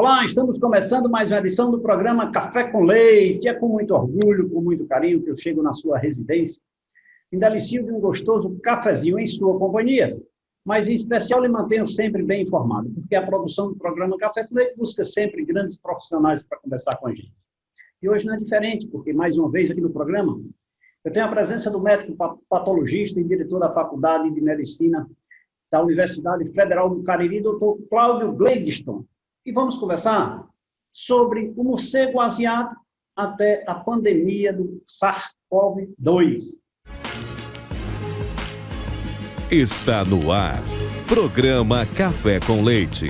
Olá, estamos começando mais uma edição do programa Café com Leite. É com muito orgulho, com muito carinho que eu chego na sua residência. Me delicio de um gostoso cafezinho em sua companhia, mas em especial lhe mantenho sempre bem informado, porque a produção do programa Café com Leite busca sempre grandes profissionais para conversar com a gente. E hoje não é diferente, porque mais uma vez aqui no programa eu tenho a presença do médico patologista e diretor da Faculdade de Medicina da Universidade Federal do Cariri, Dr. Cláudio Gladstone. E vamos conversar sobre o morcego asiático até a pandemia do SARS-CoV-2. Está no ar. Programa Café com Leite.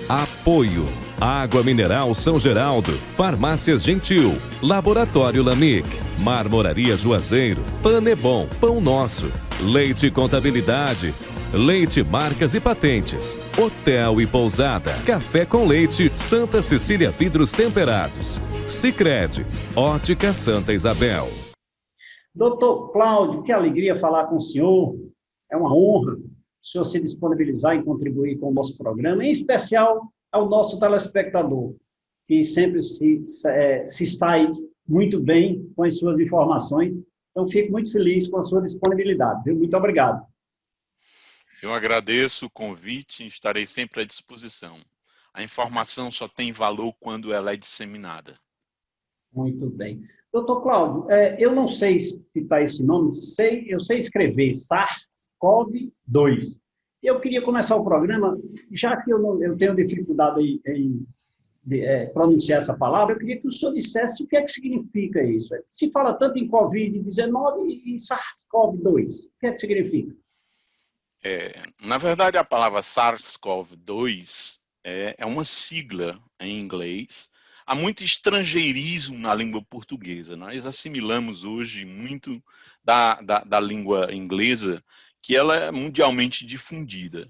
Apoio. Água Mineral São Geraldo, Farmácias Gentil, Laboratório Lamic, Marmoraria Juazeiro, Panebon, Pão Nosso, Leite Contabilidade, Leite Marcas e Patentes, Hotel e Pousada, Café com Leite, Santa Cecília Vidros Temperados, Sicredi, Ótica Santa Isabel. Doutor Cláudio, que alegria falar com o senhor. É uma honra o senhor se disponibilizar e contribuir com o nosso programa, em especial ao nosso telespectador, que sempre se sai muito bem com as suas informações. Então, fico muito feliz com a sua disponibilidade. Viu? Muito obrigado. Eu agradeço o convite e estarei sempre à disposição. A informação só tem valor quando ela é disseminada. Muito bem. Doutor Cláudio, eu não sei citar esse nome, eu sei escrever SARS-CoV-2. Eu queria começar o programa, já que eu tenho dificuldade em pronunciar essa palavra, eu queria que o senhor dissesse o que é que significa isso. Se fala tanto em Covid-19 e SARS-CoV-2, o que é que significa? Na verdade, a palavra SARS-CoV-2 é uma sigla em inglês. Há muito estrangeirismo na língua portuguesa. Nós assimilamos hoje muito da língua inglesa, que ela é mundialmente difundida.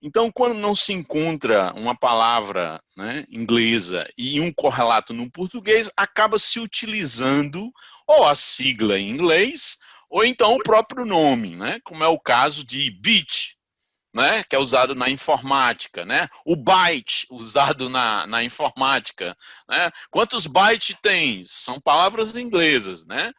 Então, quando não se encontra uma palavra, né, inglesa e um correlato no português, acaba se utilizando ou a sigla em inglês ou então o próprio nome, né, como é o caso de bit, né, que é usado na informática, né, o byte usado na informática. Né, quantos bytes tem? São palavras inglesas. Né?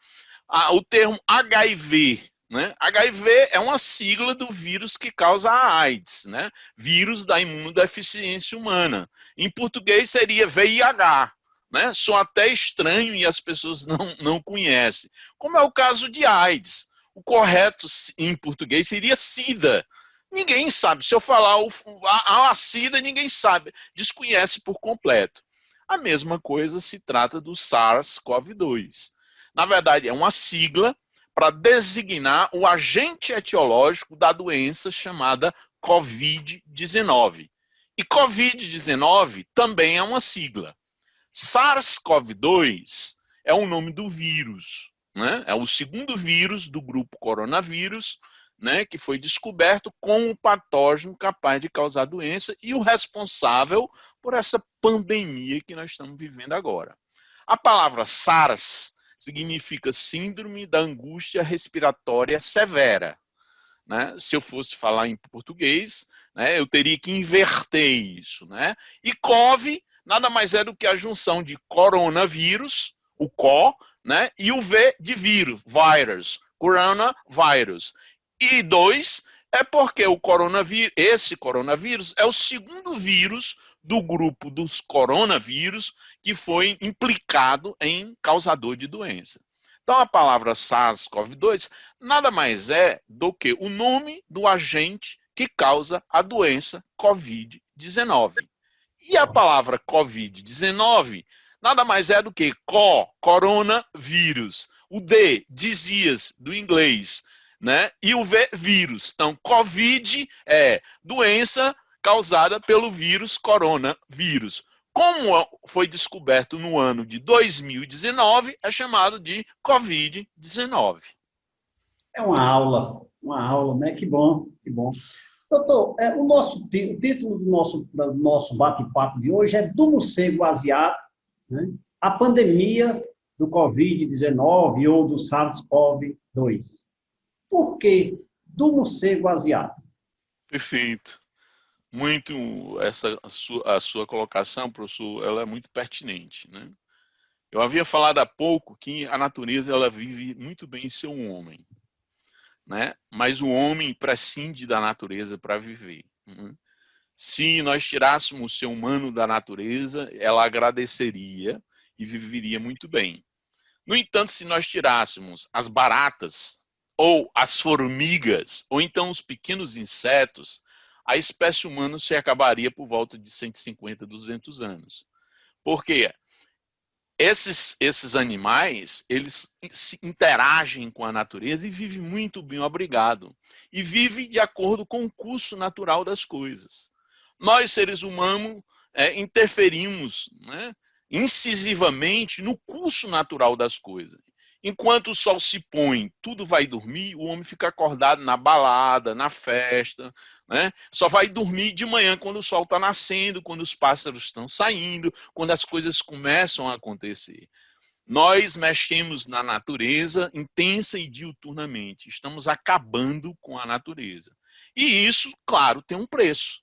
O termo HIV, né? HIV é uma sigla do vírus que causa a AIDS, né? Vírus da imunodeficiência humana. Em português seria VIH, né? Soa até estranho e as pessoas não conhecem. Como é o caso de AIDS. O correto em português seria SIDA. Ninguém sabe. Se eu falar a SIDA, ninguém sabe. Desconhece por completo. A mesma coisa se trata do SARS-CoV-2. Na verdade, é uma sigla para designar o agente etiológico da doença chamada Covid-19. E Covid-19 também é uma sigla. SARS-CoV-2 é o nome do vírus, né? É o segundo vírus do grupo coronavírus, né, que foi descoberto com o patógeno capaz de causar doença e o responsável por essa pandemia que nós estamos vivendo agora. A palavra SARS significa Síndrome da Angústia Respiratória Severa. Né? Se eu fosse falar em português, né, eu teria que inverter isso. Né? E COV nada mais é do que a junção de coronavírus, o CO, né, e o V de vírus, coronavirus. E 2 é porque esse coronavírus é o segundo vírus do grupo dos coronavírus que foi implicado em causador de doença. Então, a palavra SARS-CoV-2 nada mais é do que o nome do agente que causa a doença Covid-19. E a palavra Covid-19 nada mais é do que coronavírus. O D, disease, do inglês, né? E o V, vírus. Então, Covid é doença causada pelo vírus coronavírus. Como foi descoberto no ano de 2019, é chamado de Covid-19. É uma aula, né? Que bom, que bom. Doutor, o título do nosso bate-papo de hoje é do morcego asiático, né? A pandemia do Covid-19 ou do SARS-CoV-2. Por que do morcego asiático? Perfeito. muito a sua colocação, professor, ela é muito pertinente, né? Eu havia falado há pouco que a natureza ela vive muito bem em seu homem, né? Mas o homem prescinde da natureza para viver, né? Se nós tirássemos o ser humano da natureza, ela agradeceria e viveria muito bem. No entanto, se nós tirássemos as baratas, ou as formigas, ou então os pequenos insetos, a espécie humana se acabaria por volta de 150, 200 anos. Por quê? Esses animais, eles se interagem com a natureza e vivem muito bem, obrigado. E vivem de acordo com o curso natural das coisas. Nós, seres humanos, interferimos, né, incisivamente no curso natural das coisas. Enquanto o sol se põe, tudo vai dormir, o homem fica acordado na balada, na festa, né? Só vai dormir de manhã quando o sol está nascendo, quando os pássaros estão saindo, quando as coisas começam a acontecer. Nós mexemos na natureza intensa e diuturnamente. Estamos acabando com a natureza. E isso, claro, tem um preço.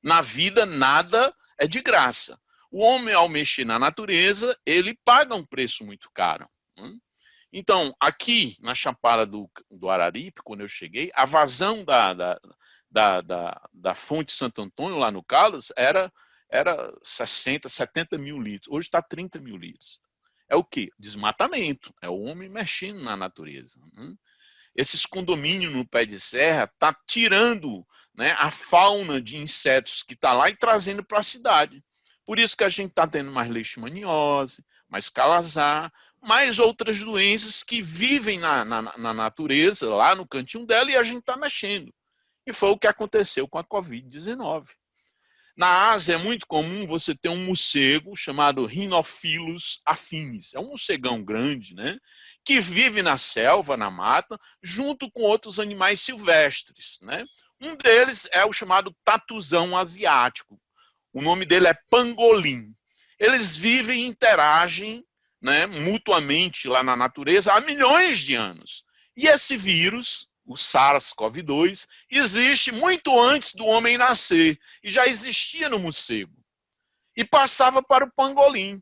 Na vida, nada é de graça. O homem, ao mexer na natureza, ele paga um preço muito caro. Então, aqui na Chapada do Araripe, quando eu cheguei, a vazão da fonte Santo Antônio, lá no Caldas, era 60, 70 mil litros. Hoje está 30 mil litros. É o quê? Desmatamento. É o homem mexendo na natureza. Esses condomínios no pé de serra tá tirando, né, a fauna de insetos que está lá e trazendo para a cidade. Por isso que a gente está tendo mais leishmaniose, mais calazar, mais outras doenças que vivem na natureza, lá no cantinho dela, e a gente está mexendo. E foi o que aconteceu com a Covid-19. Na Ásia é muito comum você ter um morcego chamado Rhinophilus affinis. É um morcegão grande, né, que vive na selva, na mata, junto com outros animais silvestres, né? Um deles é o chamado tatuzão asiático. O nome dele é pangolim. Eles vivem e interagem, né, mutuamente lá na natureza há milhões de anos. E esse vírus, o SARS-CoV-2, existe muito antes do homem nascer e já existia no morcego. E passava para o pangolim,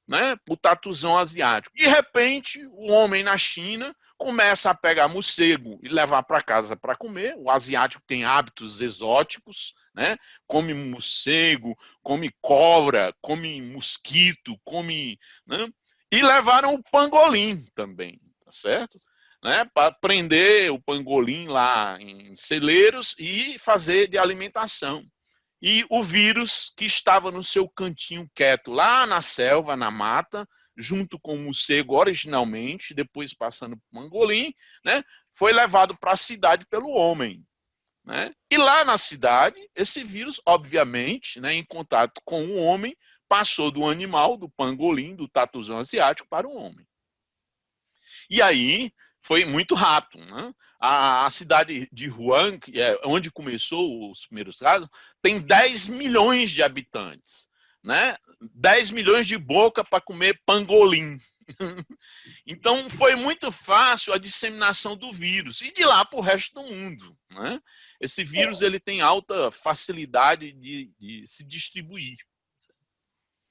né, o tatuzão asiático. De repente, o homem na China começa a pegar morcego e levar para casa para comer. O asiático tem hábitos exóticos, né? Come morcego, come cobra, come mosquito, come, né? E levaram o pangolim também, tá certo? Né, para prender o pangolim lá em celeiros e fazer de alimentação. E o vírus que estava no seu cantinho quieto, lá na selva, na mata, junto com o morcego originalmente, depois passando para o pangolim, né, foi levado para a cidade pelo homem. Né? E lá na cidade, esse vírus, obviamente, né, em contato com o homem, passou do animal, do pangolim, do tatuzão asiático, para o homem. E aí foi muito rápido. Né? A cidade de Wuhan, que é onde começou os primeiros casos, tem 10 milhões de habitantes. Né? 10 milhões de boca para comer pangolim. Então foi muito fácil a disseminação do vírus. E de lá para o resto do mundo. Né? Esse vírus ele tem alta facilidade de se distribuir.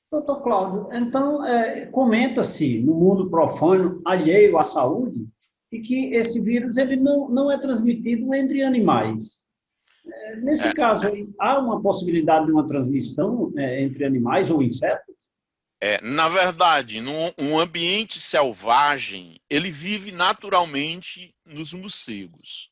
Doutor Cláudio, então, comenta-se no mundo profano, alheio à saúde, e que esse vírus ele não é transmitido entre animais. Nesse caso, há uma possibilidade de uma transmissão entre animais ou insetos? Na verdade, num ambiente selvagem, ele vive naturalmente nos morcegos.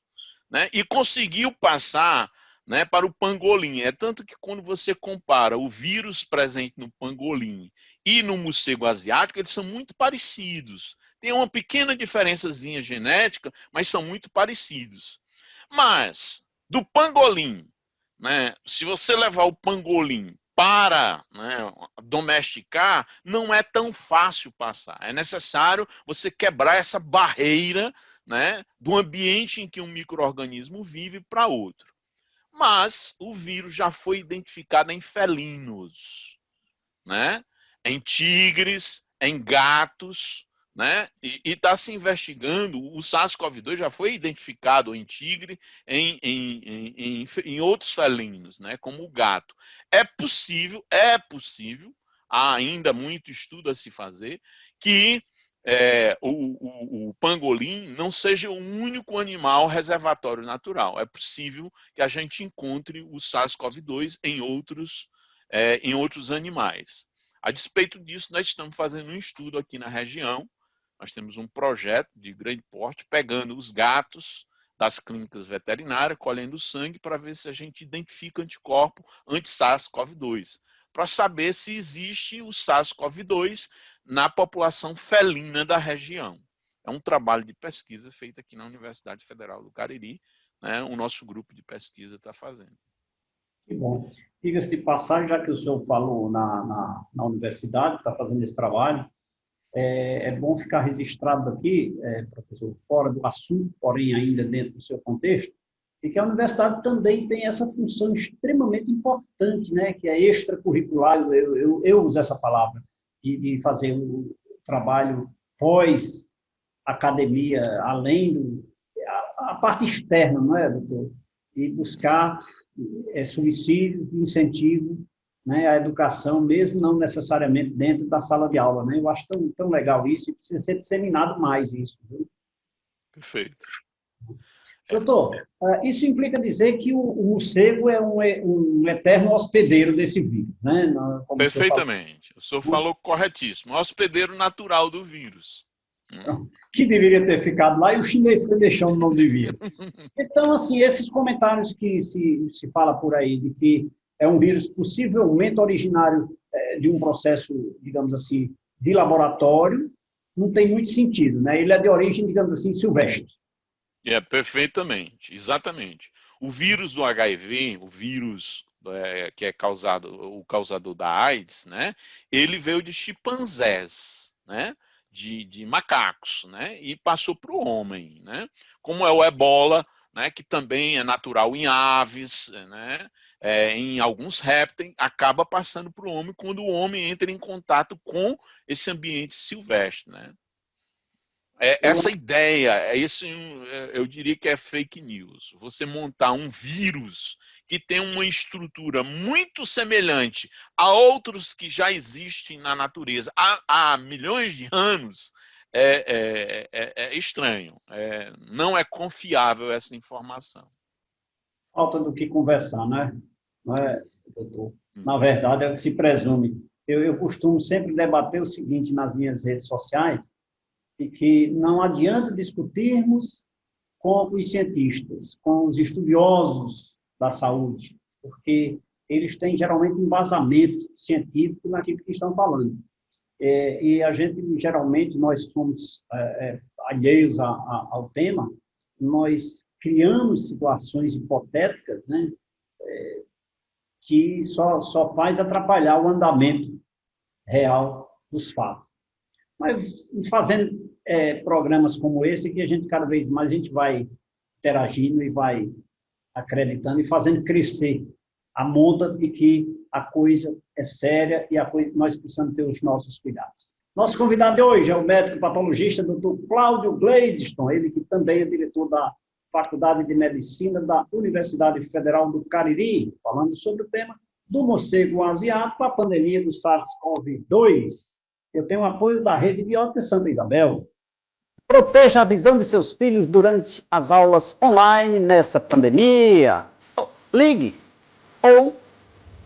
Né? E conseguiu passar, né, para o pangolim. É tanto que quando você compara o vírus presente no pangolim e no morcego asiático, eles são muito parecidos. Tem uma pequena diferençazinha genética, mas são muito parecidos. Mas, do pangolim, né, se você levar o pangolim para, né, domesticar, não é tão fácil passar. É necessário você quebrar essa barreira, né, do ambiente em que um micro-organismo vive para outro. Mas o vírus já foi identificado em felinos, né? Em tigres, em gatos, né? E está se investigando, o SARS-CoV-2 já foi identificado em tigre, em outros felinos, né? Como o gato. É possível, há ainda muito estudo a se fazer, que o pangolim não seja o único animal reservatório natural. É possível que a gente encontre o SARS-CoV-2 em outros animais. A despeito disso, nós estamos fazendo um estudo aqui na região. Nós temos um projeto de grande porte, pegando os gatos das clínicas veterinárias, colhendo sangue para ver se a gente identifica anticorpo anti-SARS-CoV-2, para saber se existe o SARS-CoV-2 na população felina da região. É um trabalho de pesquisa feito aqui na Universidade Federal do Cariri, né? O nosso grupo de pesquisa está fazendo. Que bom. Diga-se de passagem, já que o senhor falou na universidade, está fazendo esse trabalho, é bom ficar registrado aqui, professor, fora do assunto, porém ainda dentro do seu contexto, e que a universidade também tem essa função extremamente importante, né, que é extracurricular, eu uso essa palavra, de fazer um trabalho pós-academia, além a parte externa, não é, doutor? E buscar subsídio, incentivo, né, à educação, mesmo não necessariamente dentro da sala de aula, né? Eu acho tão legal isso e precisa ser disseminado mais isso. Viu? Perfeito. Doutor, isso implica dizer que o morcego é um eterno hospedeiro desse vírus, né? Como perfeitamente. O senhor falou corretíssimo. Hospedeiro natural do vírus. Que deveria ter ficado lá e o chinês foi deixando o nome de vírus. Então, assim, esses comentários que se fala por aí de que é um vírus possivelmente originário de um processo, digamos assim, de laboratório, não tem muito sentido, né? Ele é de origem, digamos assim, silvestre. Perfeitamente, exatamente. O vírus do HIV, o vírus que é o causador da AIDS, né? Ele veio de chimpanzés, né? De macacos, né? E passou para o homem, né? Como é o ebola, né, que também é natural em aves, né, em alguns répteis, acaba passando para o homem quando o homem entra em contato com esse ambiente silvestre. Né? Essa ideia, eu diria que é fake news. Você montar um vírus que tem uma estrutura muito semelhante a outros que já existem na natureza há milhões de anos, é estranho, não é confiável essa informação. Falta do que conversar, né? Não é, doutor? Na verdade, é o que se presume. Eu costumo sempre debater o seguinte nas minhas redes sociais, e que não adianta discutirmos com os cientistas, com os estudiosos da saúde, porque eles têm geralmente embasamento científico naquilo que estão falando. E a gente, geralmente, nós somos alheios ao tema, nós criamos situações hipotéticas, né, que só faz atrapalhar o andamento real dos fatos. Mas fazendo programas como esse, que a gente, cada vez mais, a gente vai interagindo e vai acreditando e fazendo crescer a monta de que a coisa é séria e nós precisamos ter os nossos cuidados. Nosso convidado de hoje é o médico patologista Dr. Cláudio Gladstone, ele que também é diretor da Faculdade de Medicina da Universidade Federal do Cariri, falando sobre o tema do morcego asiático, a pandemia do SARS-CoV-2. Eu tenho o apoio da Rede de Ótica Santa Isabel. Proteja a visão de seus filhos durante as aulas online nessa pandemia. Ligue ou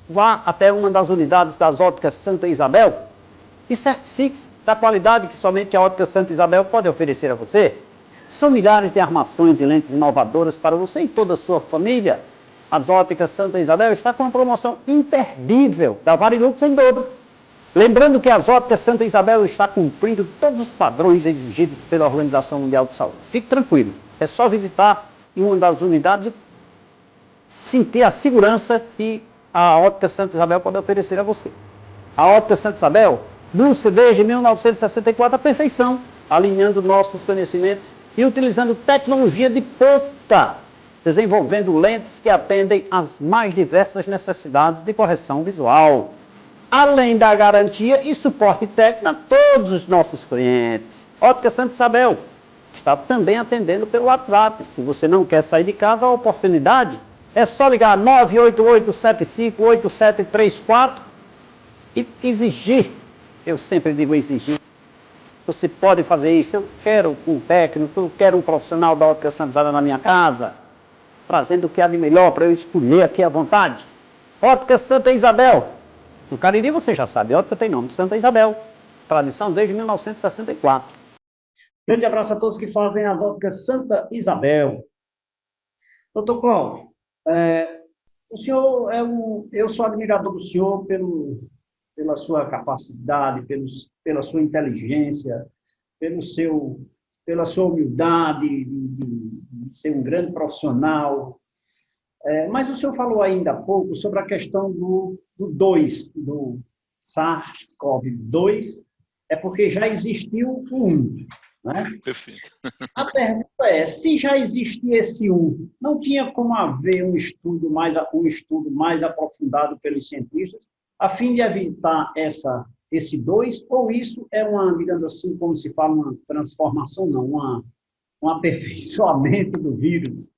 vá até uma das unidades das Óticas Santa Isabel e certifique-se da qualidade que somente a Ótica Santa Isabel pode oferecer a você. São milhares de armações e lentes inovadoras para você e toda a sua família. As Óticas Santa Isabel está com uma promoção imperdível da Varilux em dobro. Lembrando que as Óticas Santa Isabel está cumprindo todos os padrões exigidos pela Organização Mundial de Saúde. Fique tranquilo, é só visitar em uma das unidades e sentir a segurança que a Ótica Santa Isabel pode oferecer a você. A Ótica Santa Isabel busca desde 1964 a perfeição, alinhando nossos conhecimentos e utilizando tecnologia de ponta, desenvolvendo lentes que atendem às mais diversas necessidades de correção visual. além da garantia e suporte técnico a todos os nossos clientes. Ótica Santa Isabel está também atendendo pelo WhatsApp. Se você não quer sair de casa, a oportunidade é só ligar 988758734 e exigir, eu sempre digo exigir, você pode fazer isso. Eu quero um técnico, eu quero um profissional da Ótica Santa Isabel na minha casa, trazendo o que há de melhor para eu escolher aqui à vontade. Ótica Santa Isabel. No Cariri você já sabe, ótica tem nome, Santa Isabel. Tradição desde 1964. Grande abraço a todos que fazem as óticas Santa Isabel. Doutor Cláudio, o senhor eu sou admirador do senhor pela sua capacidade, pela sua inteligência, pela sua humildade de ser um grande profissional. Mas o senhor falou ainda há pouco sobre a questão do SARS-CoV-2, porque já existiu o 1. Né? Perfeito. A pergunta é, se já existia esse 1, não tinha como haver um estudo mais aprofundado pelos cientistas, a fim de evitar esse 2, ou isso é digamos assim, como se fala, uma transformação, não, um aperfeiçoamento do vírus?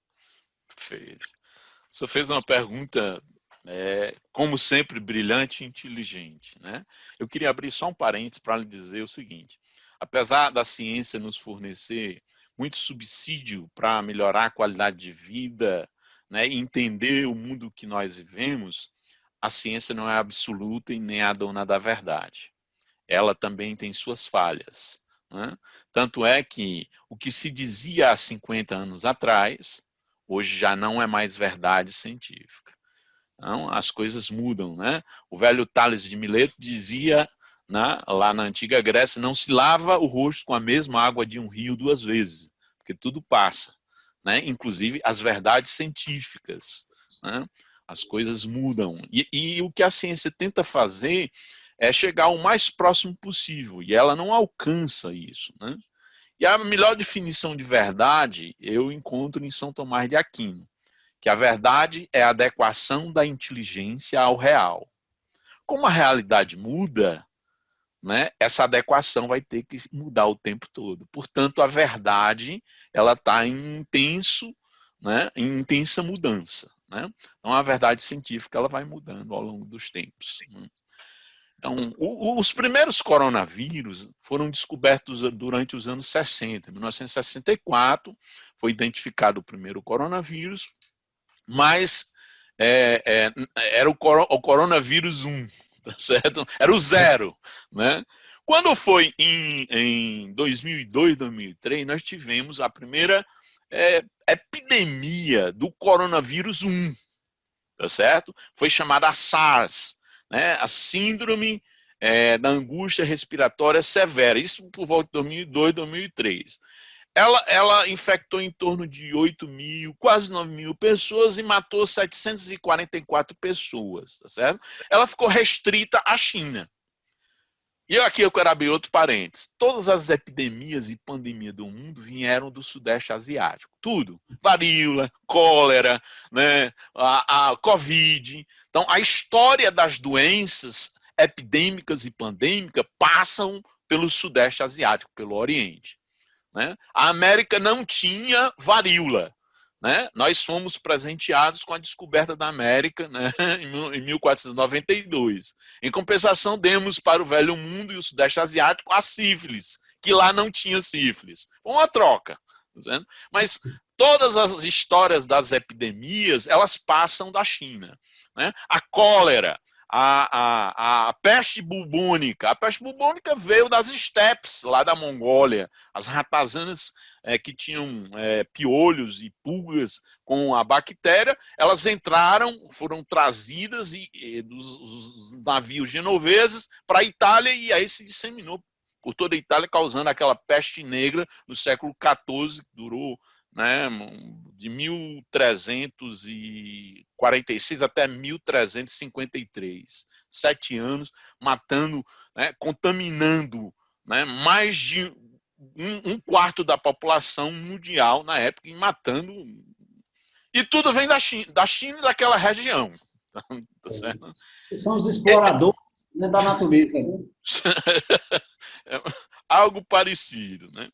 Perfeito. O senhor fez uma pergunta, como sempre, brilhante e inteligente. Né? Eu queria abrir só um parênteses para lhe dizer o seguinte. Apesar da ciência nos fornecer muito subsídio para melhorar a qualidade de vida, né, e entender o mundo que nós vivemos, a ciência não é absoluta e nem a dona da verdade. Ela também tem suas falhas. Né? Tanto é que o que se dizia há 50 anos atrás, hoje já não é mais verdade científica. Então, as coisas mudam. Né? O velho Tales de Mileto dizia, lá na antiga Grécia, não se lava o rosto com a mesma água de um rio 2 vezes, porque tudo passa, né? Inclusive as verdades científicas, né? As coisas mudam, e o que a ciência tenta fazer é chegar o mais próximo possível, e ela não alcança isso, né? E a melhor definição de verdade eu encontro em São Tomás de Aquino, que a verdade é a adequação da inteligência ao real. Como a realidade muda, né, essa adequação vai ter que mudar o tempo todo. Portanto, a verdade ela está em intensa mudança. Né? Então, a verdade científica ela vai mudando ao longo dos tempos. Né? Então, os primeiros coronavírus foram descobertos durante os anos 60. Em 1964 foi identificado o primeiro coronavírus, mas era o coronavírus 1. Tá certo? Era o 0, né? Quando foi em 2002, 2003, nós tivemos a primeira epidemia do coronavírus 1, tá certo? Foi chamada a SARS, né? A Síndrome da Angústia Respiratória Severa, isso por volta de 2002, 2003. Ela infectou em torno de 8 mil, quase 9 mil pessoas e matou 744 pessoas, tá certo? Ela ficou restrita à China. E aqui eu quero abrir outro parênteses. Todas as epidemias e pandemias do mundo vieram do Sudeste Asiático. Tudo. Varíola, cólera, né? a Covid. Então, a história das doenças epidêmicas e pandêmicas passam pelo Sudeste Asiático, pelo Oriente. Né? A América não tinha varíola. Né? Nós fomos presenteados com a descoberta da América, né? Em 1492. Em compensação, demos para o Velho Mundo e o Sudeste Asiático a sífilis, que lá não tinha sífilis. Foi uma troca. Tá, mas todas as histórias das epidemias, elas passam da China. Né? A cólera, a peste bubônica. A peste bubônica veio das estepes, lá da Mongólia. As ratazanas que tinham piolhos e pulgas com a bactéria, elas entraram, foram trazidas dos navios genoveses para a Itália e aí se disseminou por toda a Itália, causando aquela peste negra no século XIV, que durou, né, de 1346 até 1353. 7 anos, matando, né, contaminando, né, mais de um quarto da população mundial na época, e matando. E tudo vem da China e daquela região. Tá certo? São os exploradores Não é da natureza, né? Algo parecido, né?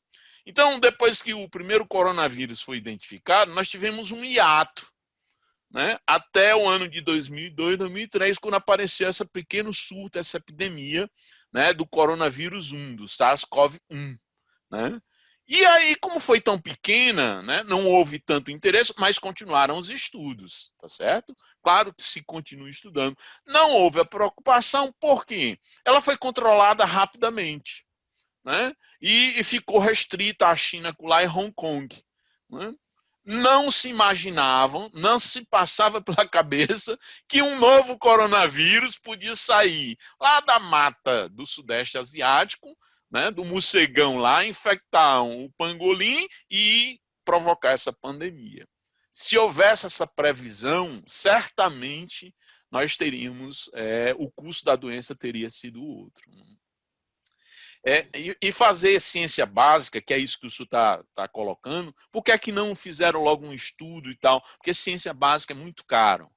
Então, depois que o primeiro coronavírus foi identificado, nós tivemos um hiato, né? Até o ano de 2002, 2003, quando apareceu esse pequeno surto, essa epidemia, né, do coronavírus 1, do SARS-CoV-1, né? E aí, como foi tão pequena, né, não houve tanto interesse, mas continuaram os estudos, tá certo? Claro que se continua estudando. Não houve a preocupação, porque ela foi controlada rapidamente, né? E ficou restrita à China lá e Hong Kong, né? Não se imaginavam, não se passava pela cabeça que um novo coronavírus podia sair lá da mata do Sudeste Asiático, né, do morcegão lá, infectar o pangolim e provocar essa pandemia. Se houvesse essa previsão, certamente nós teríamos, o curso da doença teria sido outro. E fazer ciência básica, que é isso que o senhor está colocando, por que é que não fizeram logo um estudo e tal? Porque ciência básica é muito caro.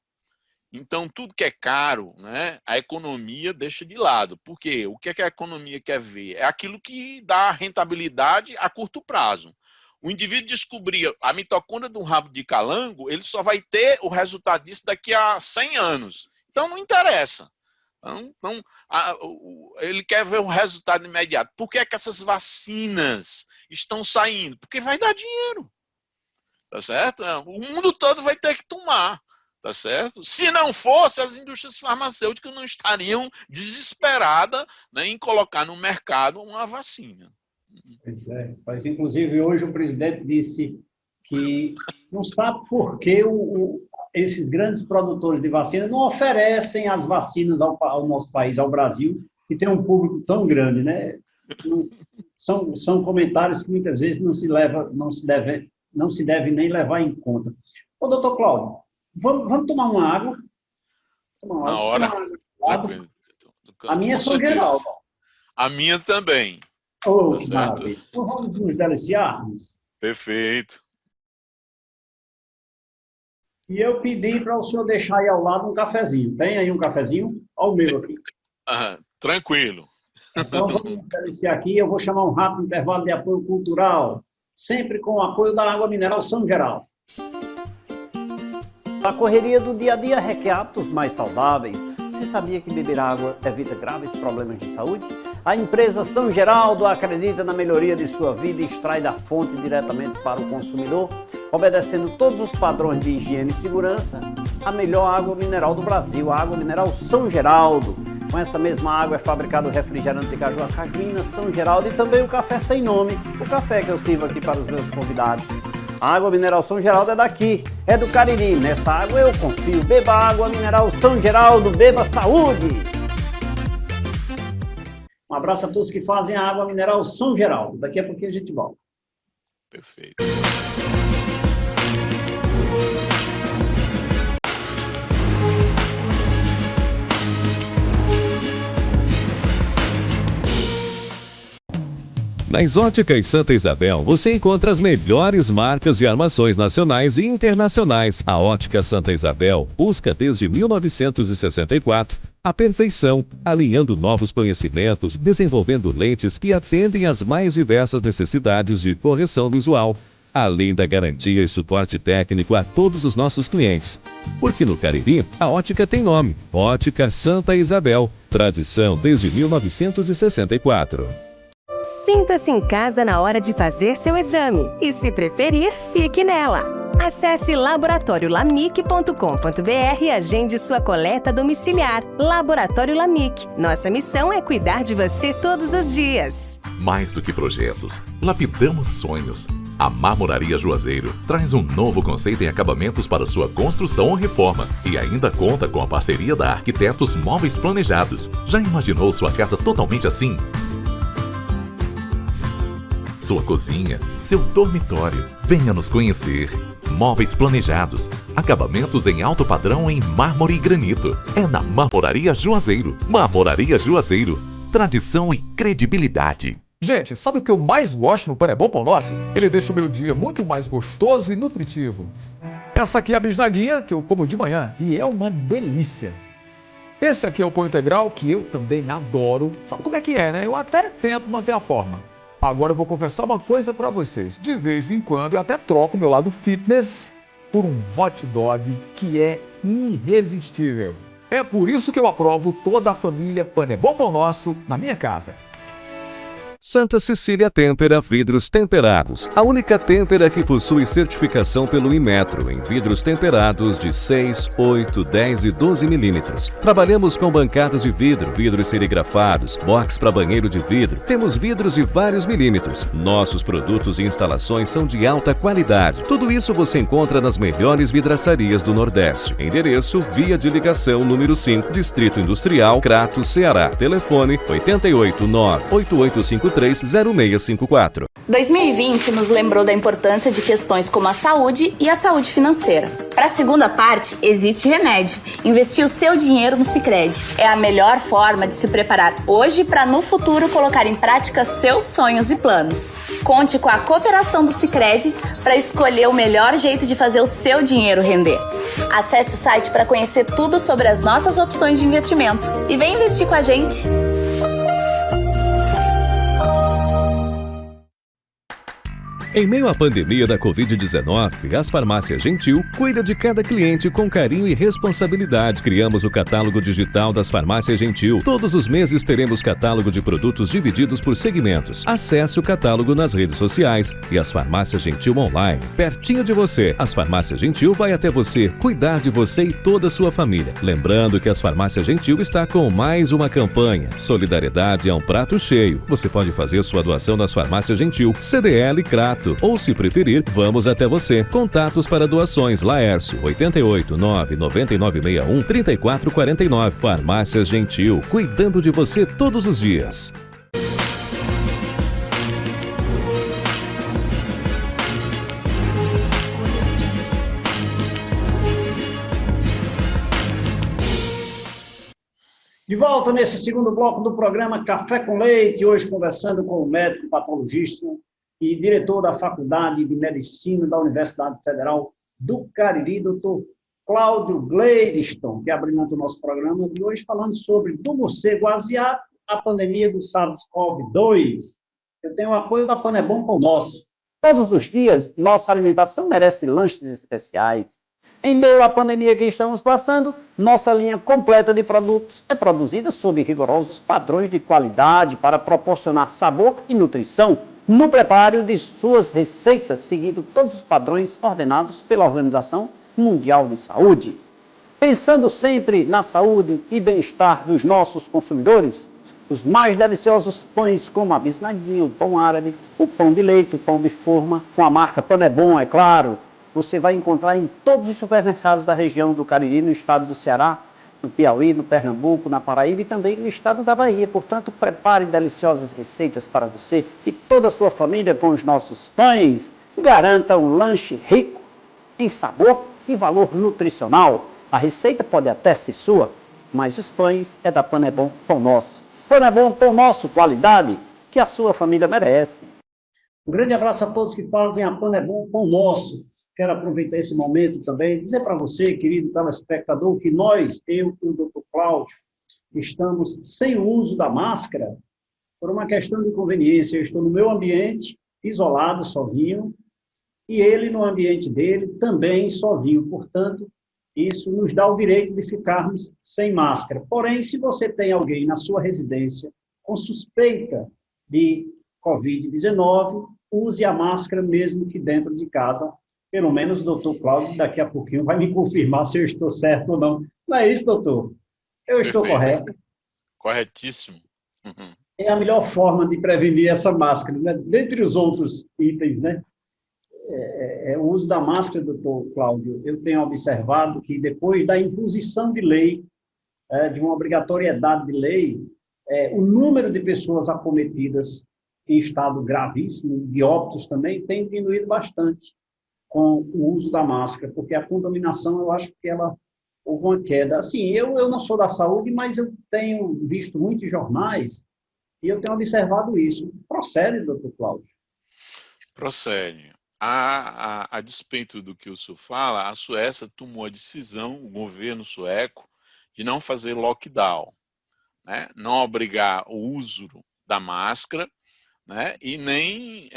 Então, tudo que é caro, né, a economia deixa de lado. Por quê? O que é que a economia quer ver? É aquilo que dá rentabilidade a curto prazo. O indivíduo descobrir a mitocôndria do rabo de calango, ele só vai ter o resultado disso daqui a 100 anos. Então, não interessa. Então, ele quer ver o resultado imediato. Por que é que essas vacinas estão saindo? Porque vai dar dinheiro. Tá certo? O mundo todo vai ter que tomar. Tá certo? Se não fosse, as indústrias farmacêuticas não estariam desesperadas, né, em colocar no mercado uma vacina. Pois é. Mas, inclusive, hoje o presidente disse que não sabe por que esses grandes produtores de vacina não oferecem as vacinas ao nosso país, ao Brasil, que tem um público tão grande, né? São comentários que muitas vezes não se deve nem levar em conta. Ô, doutor Cláudio, vamos tomar uma água? Na hora. A minha é São Geraldo. A minha também. Oh, que maravilha. Então vamos nos deliciarmos. Perfeito. E eu pedi para o senhor deixar aí ao lado um cafezinho. Tem aí um cafezinho? Olha o meu aqui. Tranquilo. Então vamos nos deliciar aqui. Eu vou chamar um rápido intervalo de apoio cultural, sempre com o apoio da Água Mineral São Geraldo. A correria do dia a dia requer hábitos mais saudáveis. Você sabia que beber água evita graves problemas de saúde? A empresa São Geraldo acredita na melhoria de sua vida e extrai da fonte diretamente para o consumidor, obedecendo todos os padrões de higiene e segurança, a melhor água mineral do Brasil, a Água Mineral São Geraldo. Com essa mesma água é fabricado o refrigerante de caju, a cajuína São Geraldo, e também o café sem nome, o café que eu sirvo aqui para os meus convidados. A Água Mineral São Geraldo é daqui, é do Cariri. Nessa água eu confio. Beba Água Mineral São Geraldo, beba saúde! Um abraço a todos que fazem a Água Mineral São Geraldo. Daqui a pouquinho a gente volta. Perfeito. Nas Óticas Santa Isabel, você encontra as melhores marcas de armações nacionais e internacionais. A Ótica Santa Isabel busca desde 1964 a perfeição, alinhando novos conhecimentos, desenvolvendo lentes que atendem às mais diversas necessidades de correção visual, além da garantia e suporte técnico a todos os nossos clientes. Porque no Cariri, a ótica tem nome: Ótica Santa Isabel, tradição desde 1964. Sinta-se em casa na hora de fazer seu exame e, se preferir, fique nela. Acesse laboratoriolamic.com.br e agende sua coleta domiciliar. Laboratório Lamic. Nossa missão é cuidar de você todos os dias. Mais do que projetos, lapidamos sonhos. A Marmoraria Juazeiro traz um novo conceito em acabamentos para sua construção ou reforma e ainda conta com a parceria da Arquitetos Móveis Planejados. Já imaginou sua casa totalmente assim? Sua cozinha, seu dormitório. Venha nos conhecer. Móveis planejados, acabamentos em alto padrão em mármore e granito. É na Marmoraria Juazeiro. Marmoraria Juazeiro. Tradição e credibilidade. Gente, sabe o que eu mais gosto no Pão é Bom Pão Doce? Ele deixa o meu dia muito mais gostoso e nutritivo. Essa aqui é a bisnaguinha que eu como de manhã e é uma delícia. Esse aqui é o pão integral, que eu também adoro. Sabe como é que é, né? Eu até tento manter a forma. Agora eu vou confessar uma coisa pra vocês. De vez em quando eu até troco meu lado fitness por um hot dog que é irresistível. É por isso que eu aprovo toda a família Panebon Pão Nosso na minha casa. Santa Cecília Têmpera Vidros Temperados. A única têmpera que possui certificação pelo Inmetro em vidros temperados de 6, 8, 10 e 12 milímetros. Trabalhamos com bancadas de vidro, vidros serigrafados, box para banheiro de vidro. Temos vidros de vários milímetros. Nossos produtos e instalações são de alta qualidade. Tudo isso você encontra nas melhores vidraçarias do Nordeste. Endereço: Via de Ligação número 5, Distrito Industrial, Crato, Ceará. Telefone: 889-8853-0654. 2020 nos lembrou da importância de questões como a saúde e a saúde financeira. Para a segunda parte, existe remédio. Investir o seu dinheiro no Sicredi é a melhor forma de se preparar hoje para no futuro colocar em prática seus sonhos e planos. Conte com a cooperação do Sicredi para escolher o melhor jeito de fazer o seu dinheiro render. Acesse o site para conhecer tudo sobre as nossas opções de investimento e vem investir com a gente. Em meio à pandemia da Covid-19, as Farmácias Gentil cuida de cada cliente com carinho e responsabilidade. Criamos o catálogo digital das Farmácias Gentil. Todos os meses teremos catálogo de produtos divididos por segmentos. Acesse o catálogo nas redes sociais e as Farmácias Gentil online, pertinho de você. As Farmácias Gentil vai até você, cuidar de você e toda a sua família. Lembrando que as Farmácias Gentil está com mais uma campanha. Solidariedade é um prato cheio. Você pode fazer sua doação nas Farmácias Gentil, CDL Crato. Ou, se preferir, vamos até você. Contatos para doações: Laércio, 889-9961-3449. Farmácias Gentil, cuidando de você todos os dias. De volta nesse segundo bloco do programa Café com Leite, hoje conversando com o médico patologista e diretor da Faculdade de Medicina da Universidade Federal do Cariri, Dr. Cláudio Gladstone, que abrilhanta o nosso programa de hoje, falando sobre do morcego asiático, a pandemia do SARS-CoV-2. Eu tenho o apoio da Panebon Pão Nosso. Todos os dias, nossa alimentação merece lanches especiais. Em meio à pandemia que estamos passando, nossa linha completa de produtos é produzida sob rigorosos padrões de qualidade para proporcionar sabor e nutrição no preparo de suas receitas, seguindo todos os padrões ordenados pela Organização Mundial de Saúde. Pensando sempre na saúde e bem-estar dos nossos consumidores, os mais deliciosos pães como a bisnaguinha, o pão árabe, o pão de leite, o pão de forma, com a marca Panebon, é claro, você vai encontrar em todos os supermercados da região do Cariri, no estado do Ceará, no Piauí, no Pernambuco, na Paraíba e também no estado da Bahia. Portanto, prepare deliciosas receitas para você e toda a sua família com os nossos pães. Garanta um lanche rico em sabor e valor nutricional. A receita pode até ser sua, mas os pães é da Panebon Pão Nosso. Panebon Pão Nosso, qualidade que a sua família merece. Um grande abraço a todos que fazem a Panebon Pão Nosso. Quero aproveitar esse momento também, dizer para você, querido telespectador, que nós, eu e o Dr. Cláudio, estamos sem o uso da máscara por uma questão de conveniência. Eu estou no meu ambiente, isolado, sozinho, e ele no ambiente dele, também sozinho. Portanto, isso nos dá o direito de ficarmos sem máscara. Porém, se você tem alguém na sua residência com suspeita de Covid-19, use a máscara mesmo que dentro de casa. Pelo menos o doutor Cláudio, daqui a pouquinho, vai me confirmar se eu estou certo ou não. Não é isso, doutor? Eu estou correto. Corretíssimo. Uhum. É a melhor forma de prevenir essa máscara, né? Dentre os outros itens, né? O uso da máscara, doutor Cláudio, eu tenho observado que depois da imposição de lei, de uma obrigatoriedade de lei, o número de pessoas acometidas em estado gravíssimo, de óbitos também, tem diminuído bastante com o uso da máscara, porque a contaminação, eu acho que ela houve uma queda. Assim, eu não sou da saúde, mas eu tenho visto muitos jornais e eu tenho observado isso. Procede, doutor Cláudio? Procede. A despeito do que o senhor fala, a Suécia tomou a decisão, o governo sueco, de não fazer lockdown, né? Não obrigar o uso da máscara, né? E nem,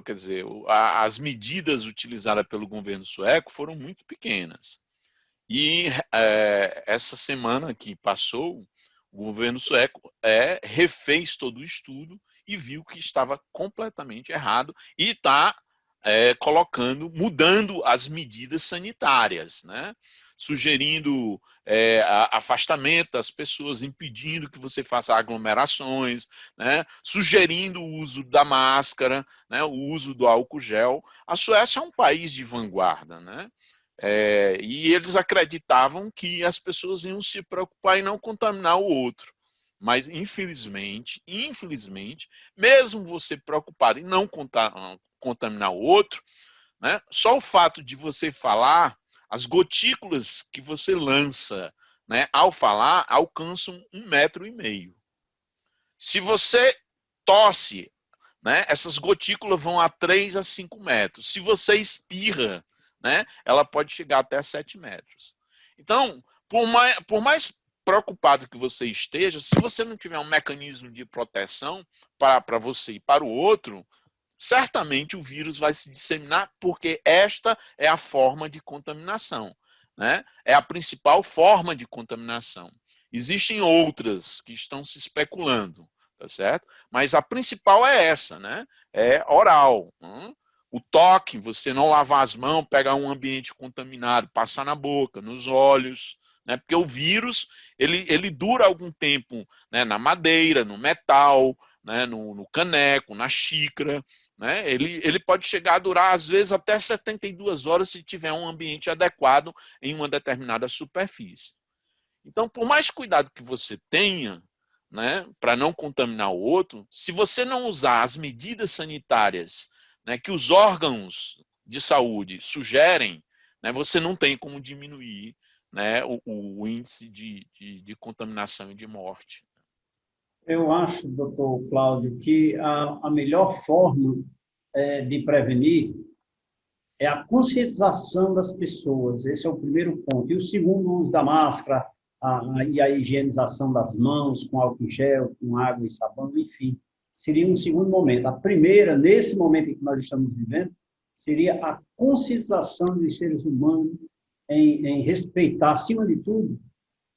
quer dizer, as medidas utilizadas pelo governo sueco foram muito pequenas. E essa semana que passou, o governo sueco refez todo o estudo e viu que estava completamente errado e está mudando as medidas sanitárias, né? Sugerindo afastamento das pessoas, impedindo que você faça aglomerações, né? Sugerindo o uso da máscara, né? O uso do álcool gel. A Suécia é um país de vanguarda, né? E eles acreditavam que as pessoas iam se preocupar em não contaminar o outro. Mas, infelizmente, mesmo você preocupado em não contaminar o outro, né, só o fato de você falar, as gotículas que você lança, né, ao falar, alcançam 1,5 metro. Se você tosse, né, essas gotículas vão a 3 a 5 metros. Se você espirra, né, ela pode chegar até 7 metros. Então, por mais preocupado que você esteja, se você não tiver um mecanismo de proteção para você e para o outro, certamente o vírus vai se disseminar, porque esta é a forma de contaminação, né? É a principal forma de contaminação. Existem outras que estão se especulando, tá certo? Mas a principal é essa, né? É oral. O toque, você não lavar as mãos, pegar um ambiente contaminado, passar na boca, nos olhos, né? Porque o vírus, ele dura algum tempo, né? Na madeira, no metal, né? No caneco, na xícara, né? Ele pode chegar a durar, às vezes, até 72 horas se tiver um ambiente adequado em uma determinada superfície. Então, por mais cuidado que você tenha, né, para não contaminar o outro, se você não usar as medidas sanitárias, né, que os órgãos de saúde sugerem, né, você não tem como diminuir, né, o índice de contaminação e de morte. Eu acho, doutor Cláudio, que a melhor forma de prevenir é a conscientização das pessoas. Esse é o primeiro ponto. E o segundo, o uso da máscara e a higienização das mãos com álcool em gel, com água e sabão, enfim. Seria um segundo momento. A primeira, nesse momento em que nós estamos vivendo, seria a conscientização dos seres humanos em respeitar, acima de tudo,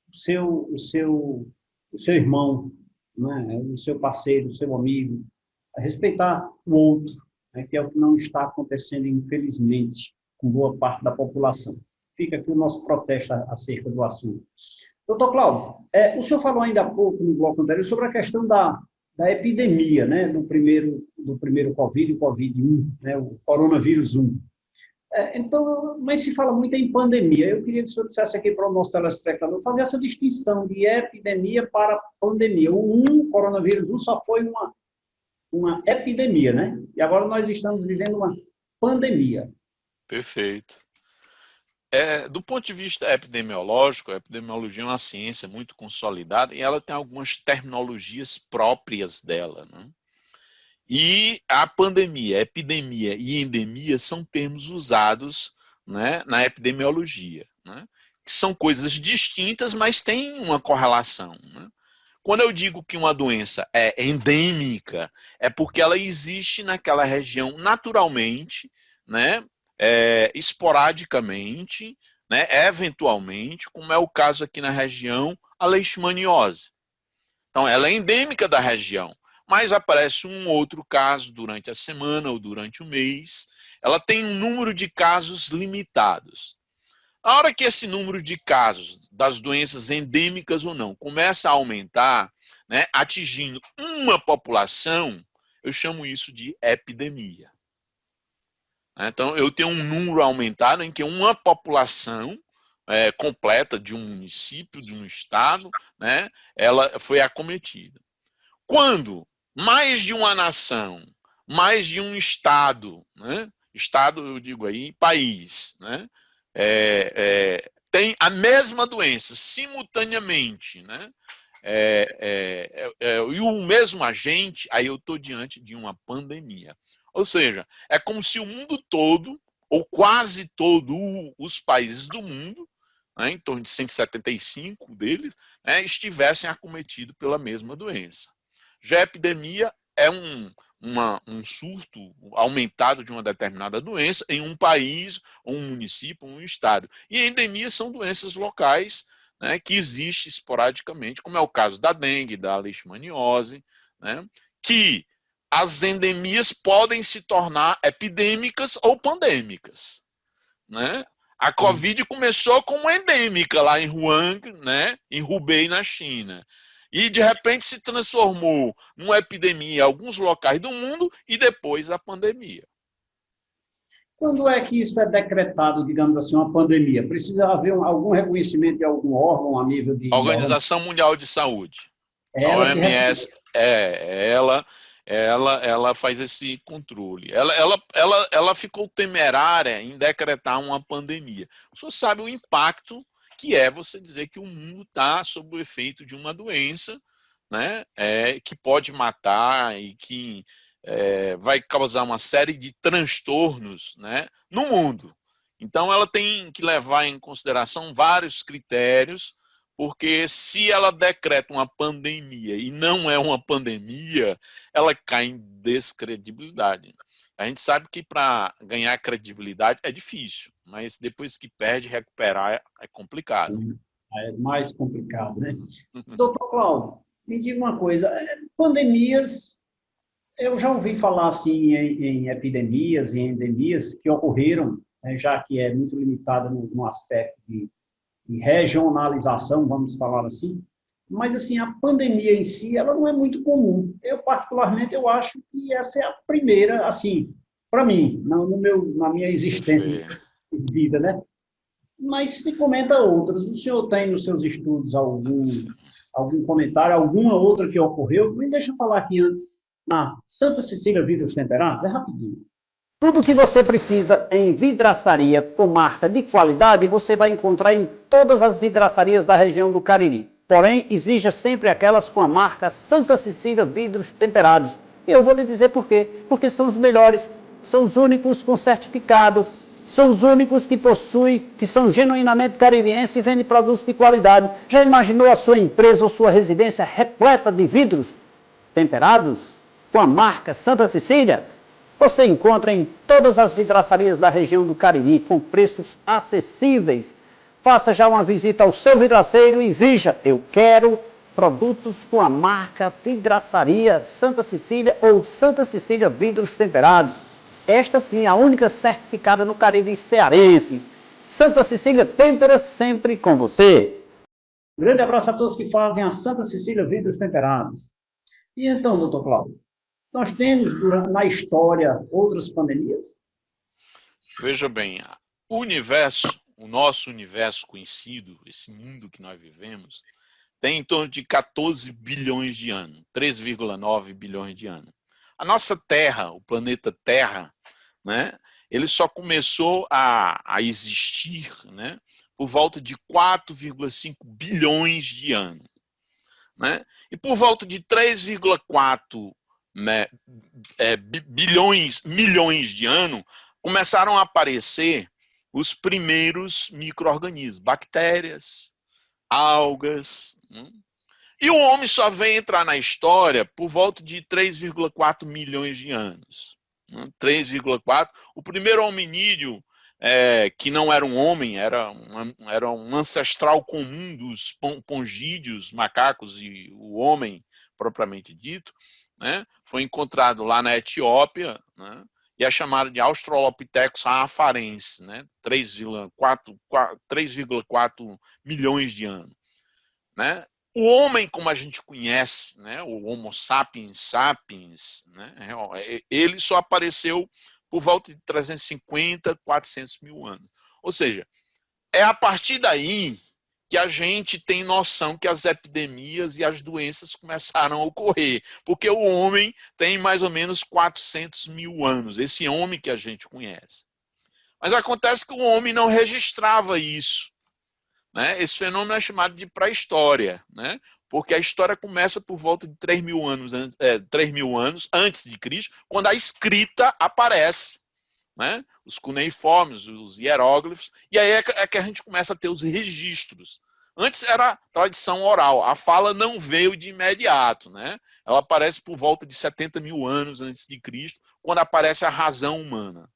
o seu irmão, né? O seu parceiro, o seu amigo, respeitar o outro, né? Que é o que não está acontecendo, infelizmente, com boa parte da população. Fica aqui o nosso protesto acerca do assunto. Doutor Cláudio, o senhor falou ainda há pouco, no bloco anterior, sobre a questão da epidemia, né? do primeiro Covid, o Covid-1, né? O coronavírus 1. Então, mas se fala muito em pandemia. Eu queria que o senhor dissesse aqui para o nosso telespectador, fazer essa distinção de epidemia para pandemia. O coronavírus 1 só foi uma epidemia, né? E agora nós estamos vivendo uma pandemia. Perfeito. Do ponto de vista epidemiológico, a epidemiologia é uma ciência muito consolidada e ela tem algumas terminologias próprias dela, né? E a pandemia, epidemia e endemia são termos usados, né, na epidemiologia, né, que são coisas distintas, mas têm uma correlação, né? Quando eu digo que uma doença é endêmica, é porque ela existe naquela região naturalmente, né, esporadicamente, né, eventualmente, como é o caso aqui na região, a leishmaniose. Então, ela é endêmica da região, mas aparece um outro caso durante a semana ou durante o mês. Ela tem um número de casos limitados. Na hora que esse número de casos das doenças endêmicas ou não começa a aumentar, né, atingindo uma população, eu chamo isso de epidemia. Então, eu tenho um número aumentado em que uma população completa de um município, de um estado, né, ela foi acometida. Quando mais de uma nação, mais de um estado, né, estado eu digo aí, país, né, tem a mesma doença simultaneamente, né, e o mesmo agente, aí eu estou diante de uma pandemia. Ou seja, é como se o mundo todo, ou quase todos os países do mundo, né, em torno de 175 deles, né, estivessem acometidos pela mesma doença. Já a epidemia é um surto aumentado de uma determinada doença em um país, um município, um estado. E endemias são doenças locais, né, que existem esporadicamente, como é o caso da dengue, da leishmaniose, né, que as endemias podem se tornar epidêmicas ou pandêmicas, né? A Covid começou como endêmica lá em Wuhan, né, em Hubei, na China. E, de repente, se transformou numa epidemia em alguns locais do mundo e depois a pandemia. Quando é que isso é decretado, digamos assim, uma pandemia? Precisa haver algum reconhecimento de algum órgão a nível de... A Organização Mundial de Saúde. É A ela que OMS, ela faz esse controle. Ela ficou temerária em decretar uma pandemia. O senhor sabe o impacto que é você dizer que o mundo está sob o efeito de uma doença, né, que pode matar e que vai causar uma série de transtornos, né, no mundo. Então, ela tem que levar em consideração vários critérios, porque se ela decreta uma pandemia e não é uma pandemia, ela cai em descredibilidade. A gente sabe que para ganhar credibilidade é difícil, mas depois que perde, recuperar é complicado. É mais complicado, né? Doutor Cláudio, me diga uma coisa, pandemias, eu já ouvi falar assim em epidemias e endemias que ocorreram, né, já que é muito limitada no aspecto de regionalização, vamos falar assim, mas assim, a pandemia em si, ela não é muito comum. Eu, particularmente, eu acho que essa é a primeira, assim, para mim, na minha existência de vida, né? Mas se comenta outras. O senhor tem nos seus estudos algum comentário, alguma outra que ocorreu? Me deixa eu falar aqui antes. Na Santa Cecília Vidros Temperados, é rapidinho. Tudo que você precisa em vidraçaria com marca de qualidade, você vai encontrar em todas as vidraçarias da região do Cariri. Porém, exija sempre aquelas com a marca Santa Cecília Vidros Temperados. E eu vou lhe dizer por quê. Porque são os melhores, são os únicos com certificado, são os únicos que possuem, que são genuinamente caririenses e vendem produtos de qualidade. Já imaginou a sua empresa ou sua residência repleta de vidros temperados com a marca Santa Cecília? Você encontra em todas as vidraçarias da região do Cariri, com preços acessíveis. Faça já uma visita ao seu vidraceiro e exija: eu quero produtos com a marca Vidraçaria Santa Cecília ou Santa Cecília Vidros Temperados. Esta sim é a única certificada no Cariri cearense. Santa Cecília Tempera sempre com você. Um grande abraço a todos que fazem a Santa Cecília Vidros Temperados. E então, doutor Cláudio, nós temos na história outras pandemias? Veja bem, o nosso universo conhecido, esse mundo que nós vivemos, tem em torno de 14 bilhões de anos, 3,9 bilhões de anos. A nossa Terra, o planeta Terra, né, ele só começou a existir, né, por volta de 4,5 bilhões de anos. Né? E por volta de 3,4 milhões de anos, começaram a aparecer os primeiros micro-organismos, bactérias, algas. E o homem só vem entrar na história por volta de 3,4 milhões de anos. 3,4. O primeiro hominídeo, que não era um homem, era um ancestral comum dos pongídeos, macacos e o homem propriamente dito, né? Foi encontrado lá na Etiópia, né? E é chamado de Australopithecus afarensis, né? 3,4 milhões de anos. Né? O homem, como a gente conhece, né? O Homo sapiens sapiens, né? Ele só apareceu por volta de 350, 400 mil anos. Ou seja, é a partir daí que a gente tem noção que as epidemias e as doenças começaram a ocorrer, porque o homem tem mais ou menos 400 mil anos, esse homem que a gente conhece. Mas acontece que o homem não registrava isso. Né? Esse fenômeno é chamado de pré-história, né? Porque a história começa por volta de 3 mil anos antes de Cristo, quando a escrita aparece. né? Os cuneiformes, os hieróglifos, e aí é que a gente começa a ter os registros. Antes era tradição oral, a fala não veio de imediato, né? Ela aparece por volta de 70 mil anos antes de Cristo, quando aparece a razão humana.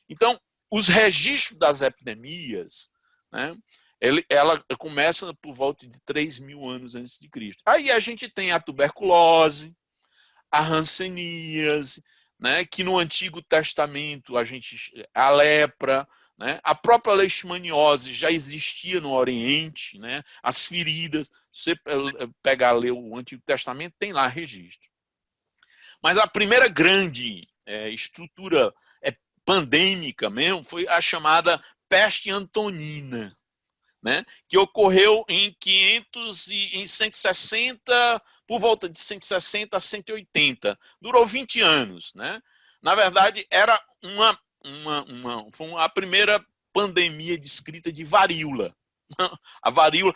Então, os registros das epidemias, né, ela começa por volta de 3 mil anos antes de Cristo. Aí a gente tem a tuberculose, a hanseníase, né, que no Antigo Testamento a lepra, né, a própria leishmaniose já existia no Oriente, né, as feridas, se você pegar ler o Antigo Testamento, tem lá registro. Mas a primeira grande estrutura pandêmica mesmo foi a chamada peste antonina, né, que ocorreu em 160, por volta de 160 a 180. Durou 20 anos. Né? Na verdade, era foi a primeira pandemia descrita de varíola. A varíola,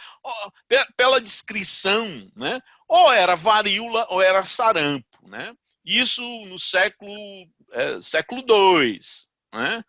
pela descrição, né, ou era varíola ou era sarampo. Né? Isso no século II, né?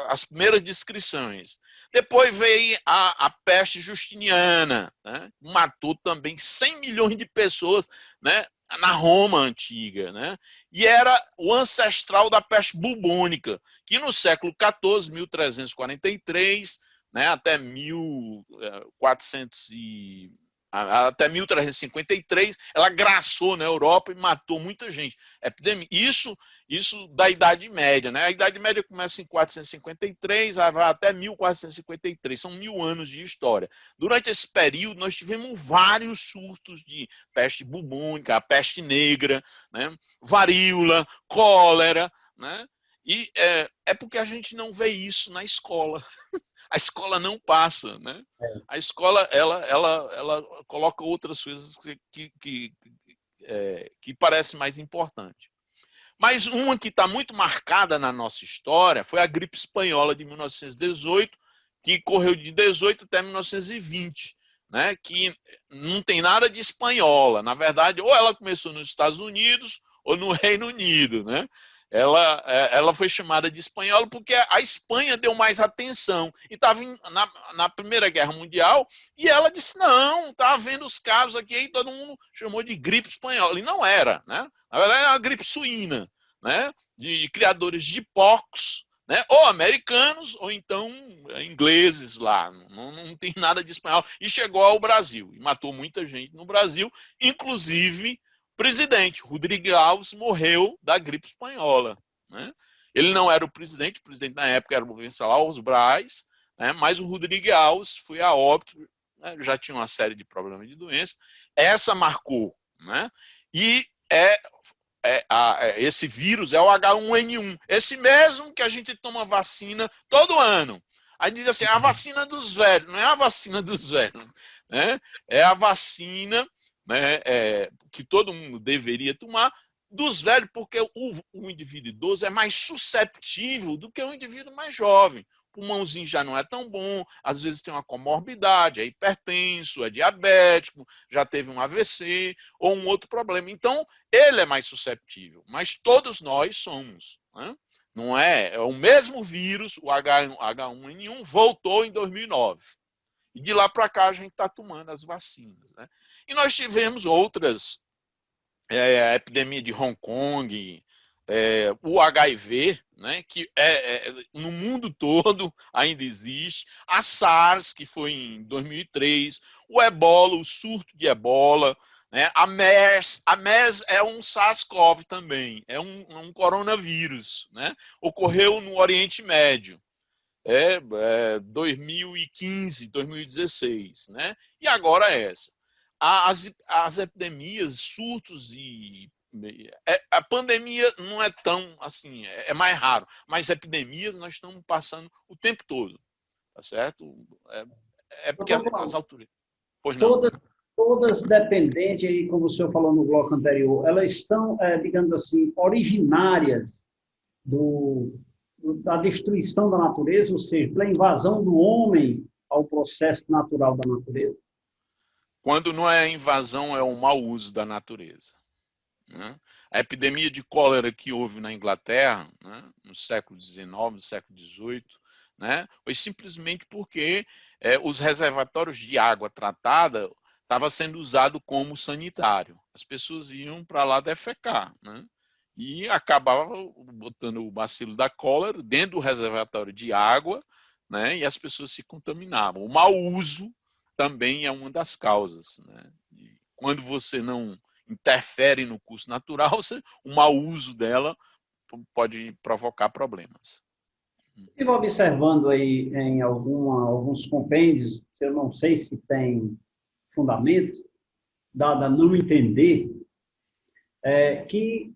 As primeiras descrições. Depois veio a peste justiniana, né? Matou também 100 milhões de pessoas, né? Na Roma antiga. Né? E era o ancestral da peste bubônica, que no século XIV, 1343, né? Até 1353, ela graçou na Europa e matou muita gente. Epidemia. Isso da Idade Média. Né? A Idade Média começa em 453, vai até 1453. São 1000 anos de história. Durante esse período, nós tivemos vários surtos de peste bubônica, a peste negra, né? Varíola, cólera. Né? E é porque a gente não vê isso na escola. A escola não passa, né? A escola ela coloca outras coisas que parece mais importante. Mas uma que está muito marcada na nossa história foi a gripe espanhola de 1918, que correu de 18 até 1920, né? Que não tem nada de espanhola. Na verdade, ou ela começou nos Estados Unidos ou no Reino Unido, né? Ela foi chamada de espanhola porque a Espanha deu mais atenção. E estava na Primeira Guerra Mundial e ela disse, não, está havendo os casos aqui, e todo mundo chamou de gripe espanhola. E não era. Né? Na verdade, era uma gripe suína, né? De criadores de porcos, né? Ou americanos, ou então ingleses lá. Não tem nada de espanhol. E chegou ao Brasil. E matou muita gente no Brasil, inclusive presidente. Rodrigo Alves morreu da gripe espanhola. Né? Ele não era o presidente na época era o Venceslau Braz, né? Mas o Rodrigo Alves foi a óbito, né? Já tinha uma série de problemas de doença. Essa marcou. Né? E esse vírus é o H1N1, esse mesmo que a gente toma vacina todo ano. Aí diz assim, a vacina dos velhos. Não é a vacina dos velhos. Né? É a vacina, né, que todo mundo deveria tomar dos velhos, porque o indivíduo idoso é mais susceptível do que o indivíduo mais jovem. O pulmãozinho já não é tão bom, às vezes tem uma comorbidade, é hipertenso, é diabético, já teve um AVC ou um outro problema. Então, ele é mais susceptível, mas todos nós somos. Né? Não é o mesmo vírus, o H1N1, voltou em 2009. E de lá para cá a gente está tomando as vacinas. Né? E nós tivemos outras, a epidemia de Hong Kong, o HIV, né, que no mundo todo ainda existe, a SARS, que foi em 2003, o Ebola, o surto de Ebola, né, a MERS é um SARS-CoV também, é um coronavírus, né, ocorreu no Oriente Médio. 2015, 2016, né? E agora essa. As epidemias, surtos e... A pandemia não é tão assim, é mais raro, mas epidemias nós estamos passando o tempo todo, tá certo? Porque as autoridades... Pois não. Todas dependentes, como o senhor falou no bloco anterior, elas estão, digamos assim, originárias da destruição da natureza, ou seja, pela invasão do homem ao processo natural da natureza? Quando não é invasão, é o mau uso da natureza. né? A epidemia de cólera que houve na Inglaterra, né, no século XIX, no século XVIII, né, foi simplesmente porque os reservatórios de água tratada estavam sendo usados como sanitário. As pessoas iam para lá defecar, né, e acabavam botando o bacilo da cólera dentro do reservatório de água, né, e as pessoas se contaminavam. O mau uso também é uma das causas, né? Quando você não interfere no curso natural, o mau uso dela pode provocar problemas. Estive observando aí em alguns compêndios, eu não sei se tem fundamento, dado a não entender, que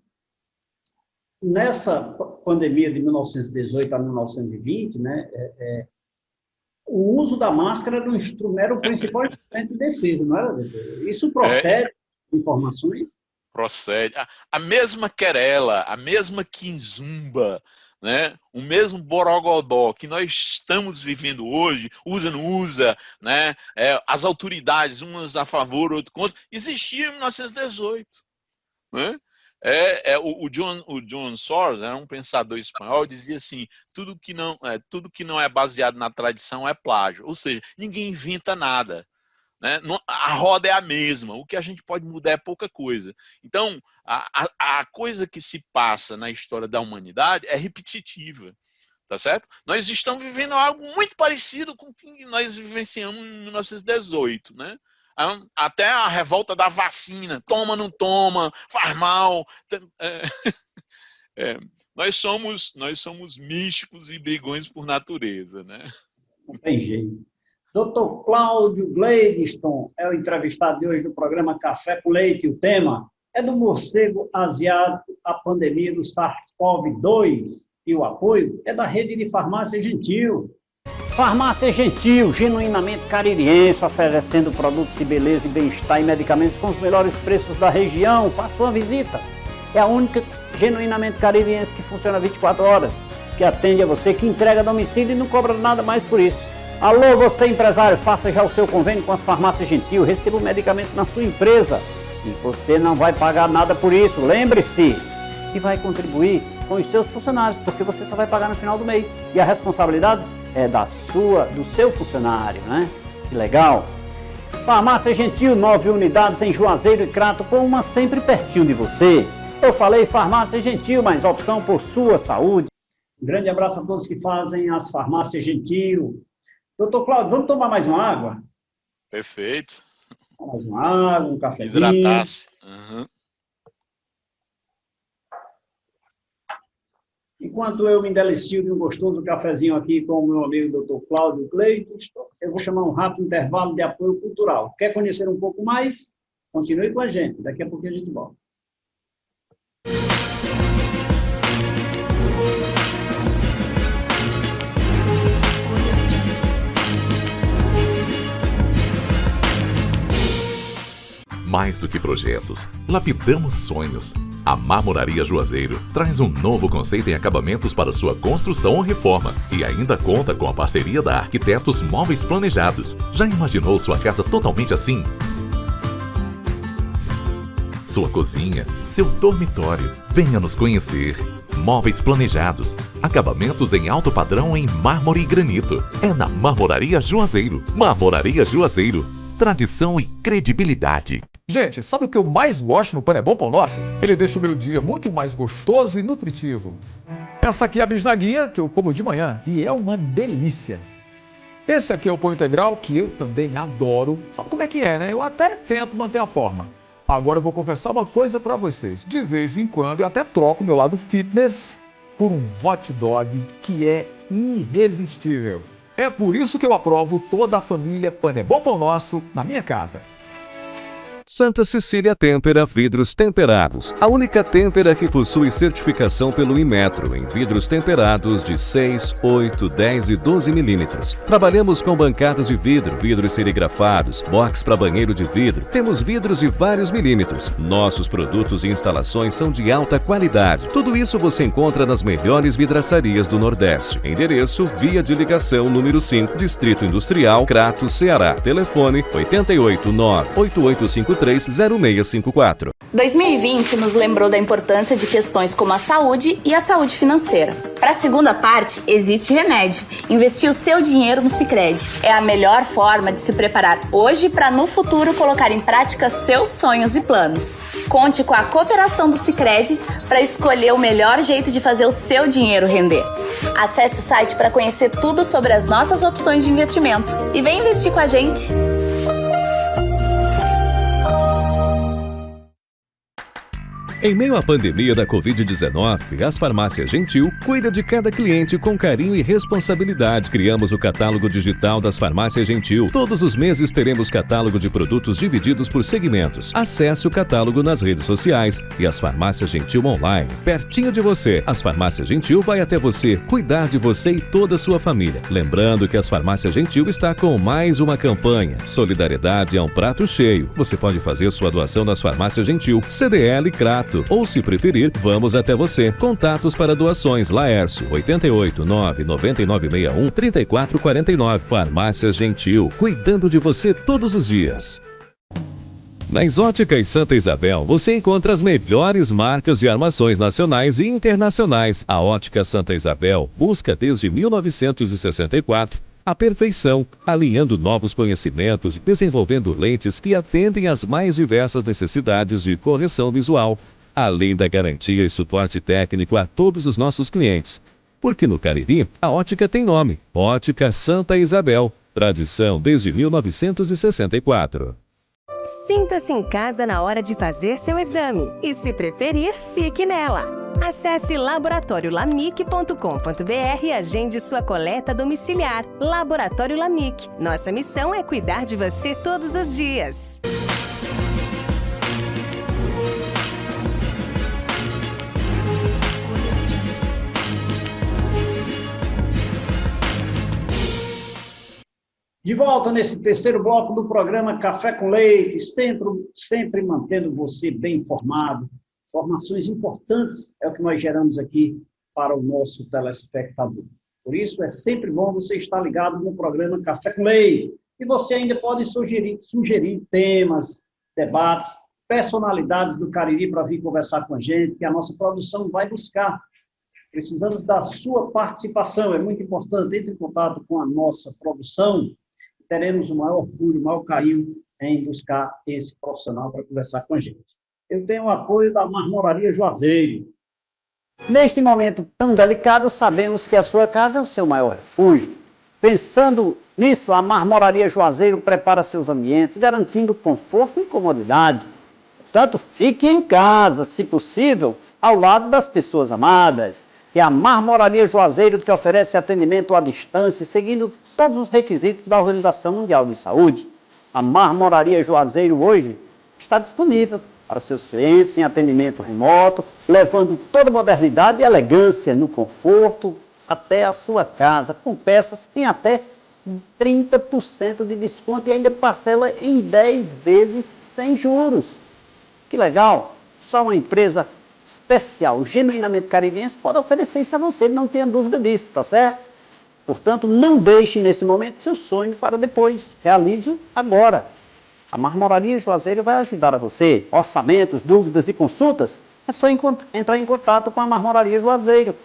nessa pandemia de 1918 a 1920, né, o uso da máscara era o principal instrumento de defesa, não era, doutor? Isso procede de informações? Procede. A mesma querela, a mesma quinzumba, né? O mesmo borogodó que nós estamos vivendo hoje, usa, não usa, né? As autoridades, umas a favor, outras contra, existia em 1918. Né? O John Soros, era um pensador espanhol, dizia assim: tudo que não é baseado na tradição é plágio. Ou seja, ninguém inventa nada. Né? A roda é a mesma, o que a gente pode mudar é pouca coisa. Então, a coisa que se passa na história da humanidade é repetitiva, tá certo? Nós estamos vivendo algo muito parecido com o que nós vivenciamos em 1918, né? Até a revolta da vacina, toma, não toma, faz mal. Nós somos místicos e brigões por natureza, né? Não tem jeito. Dr. Cláudio Gladstone é o entrevistado de hoje do programa Café com Leite. O tema é do morcego asiático, a pandemia do SARS-CoV-2. E o apoio é da rede de Farmácia Gentil. Farmácia Gentil, genuinamente caririense, oferecendo produtos de beleza e bem-estar e medicamentos com os melhores preços da região. Faça uma visita. É a única genuinamente caririense que funciona 24 horas, que atende a você, que entrega a domicílio e não cobra nada mais por isso. Alô, você empresário, faça já o seu convênio com as Farmácias Gentil, receba o medicamento na sua empresa e você não vai pagar nada por isso, lembre-se, e vai contribuir com os seus funcionários, porque você só vai pagar no final do mês e a responsabilidade é do seu funcionário, né? Que legal! Farmácia Gentil, 9 unidades em Juazeiro e Crato, com uma sempre pertinho de você. Eu falei Farmácia Gentil, mas opção por sua saúde. Um grande abraço a todos que fazem as Farmácias Gentil. Doutor Cláudio, vamos tomar mais uma água? Perfeito. Mais uma água, um cafezinho. Hidratar-se. Uhum. Enquanto eu me delicio de um gostoso cafezinho aqui com o meu amigo Dr. Cláudio Gladstone, eu vou chamar um rápido intervalo de apoio cultural. Quer conhecer um pouco mais? Continue com a gente. Daqui a pouco a gente volta. Mais do que projetos, lapidamos sonhos. A Marmoraria Juazeiro traz um novo conceito em acabamentos para sua construção ou reforma e ainda conta com a parceria da Arquitetos Móveis Planejados. Já imaginou sua casa totalmente assim? Sua cozinha, seu dormitório. Venha nos conhecer. Móveis planejados, acabamentos em alto padrão em mármore e granito. É na Marmoraria Juazeiro. Marmoraria Juazeiro. Tradição e credibilidade. Gente, sabe o que eu mais gosto no Pane Bom Pão Nosso? Ele deixa o meu dia muito mais gostoso e nutritivo. Essa aqui é a bisnaguinha que eu como de manhã e é uma delícia. Esse aqui é o pão integral que eu também adoro. Sabe como é que é, né? Eu até tento manter a forma. Agora eu vou confessar uma coisa pra vocês. De vez em quando eu até troco meu lado fitness por um hot dog que é irresistível. É por isso que eu aprovo toda a família Pane Bom Pão Nosso na minha casa. Santa Cecília Têmpera Vidros Temperados. A única têmpera que possui certificação pelo Inmetro em vidros temperados de 6, 8, 10 e 12 milímetros. Trabalhamos com bancadas de vidro, vidros serigrafados, box para banheiro de vidro. Temos vidros de vários milímetros. Nossos produtos e instalações são de alta qualidade. Tudo isso você encontra nas melhores vidraçarias do Nordeste. Endereço, via de ligação número 5, Distrito Industrial, Crato, Ceará. Telefone 889-8853-0654. 2020 nos lembrou da importância de questões como a saúde e a saúde financeira. Para a segunda parte, existe remédio. Investir o seu dinheiro no Sicredi é a melhor forma de se preparar hoje para no futuro colocar em prática seus sonhos e planos. Conte com a cooperação do Sicredi para escolher o melhor jeito de fazer o seu dinheiro render. Acesse o site para conhecer tudo sobre as nossas opções de investimento e vem investir com a gente. Em meio à pandemia da Covid-19, as Farmácias Gentil cuida de cada cliente com carinho e responsabilidade. Criamos o catálogo digital das Farmácias Gentil. Todos os meses teremos catálogo de produtos divididos por segmentos. Acesse o catálogo nas redes sociais e as Farmácias Gentil online, pertinho de você. As Farmácias Gentil vai até você, cuidar de você e toda a sua família. Lembrando que as Farmácias Gentil está com mais uma campanha. Solidariedade é um prato cheio. Você pode fazer sua doação nas Farmácias Gentil, CDL Crato. Ou, se preferir, vamos até você. Contatos para doações: Laércio, 88 99961 3449. Farmácias Gentil, cuidando de você todos os dias. Nas Óticas Santa Isabel, você encontra as melhores marcas de armações nacionais e internacionais. A Ótica Santa Isabel busca desde 1964 a perfeição, alinhando novos conhecimentos e desenvolvendo lentes que atendem às mais diversas necessidades de correção visual, além da garantia e suporte técnico a todos os nossos clientes. Porque no Cariri, a ótica tem nome: Ótica Santa Isabel. Tradição desde 1964. Sinta-se em casa na hora de fazer seu exame e, se preferir, fique nela. Acesse laboratoriolamic.com.br e agende sua coleta domiciliar. Laboratório Lamic. Nossa missão é cuidar de você todos os dias. De volta nesse terceiro bloco do programa Café com Leite, sempre mantendo você bem informado. Informações importantes é o que nós geramos aqui para o nosso telespectador. Por isso, é sempre bom você estar ligado no programa Café com Leite. E você ainda pode sugerir temas, debates, personalidades do Cariri para vir conversar com a gente, que a nossa produção vai buscar. Precisamos da sua participação, é muito importante. Entre em contato com a nossa produção. Teremos o maior orgulho, o maior carinho em buscar esse profissional para conversar com a gente. Eu tenho o apoio da Marmoraria Juazeiro. Neste momento tão delicado, sabemos que a sua casa é o seu maior refúgio. Pensando nisso, a Marmoraria Juazeiro prepara seus ambientes, garantindo conforto e comodidade. Portanto, fique em casa, se possível, ao lado das pessoas amadas. E a Marmoraria Juazeiro te oferece atendimento à distância, seguindo todos os requisitos da Organização Mundial de Saúde. A Marmoraria Juazeiro hoje está disponível para seus clientes em atendimento remoto, levando toda a modernidade e elegância no conforto até a sua casa, com peças em até 30% de desconto e ainda parcela em 10 vezes sem juros. Que legal! Só uma empresa especial, genuinamente caribense, pode oferecer isso a você, não tenha dúvida disso, tá certo? Portanto, não deixe nesse momento seu sonho para depois, realize agora. A Marmoraria Juazeiro vai ajudar a você. Orçamentos, dúvidas e consultas, é só entrar em contato com a Marmoraria Juazeiro.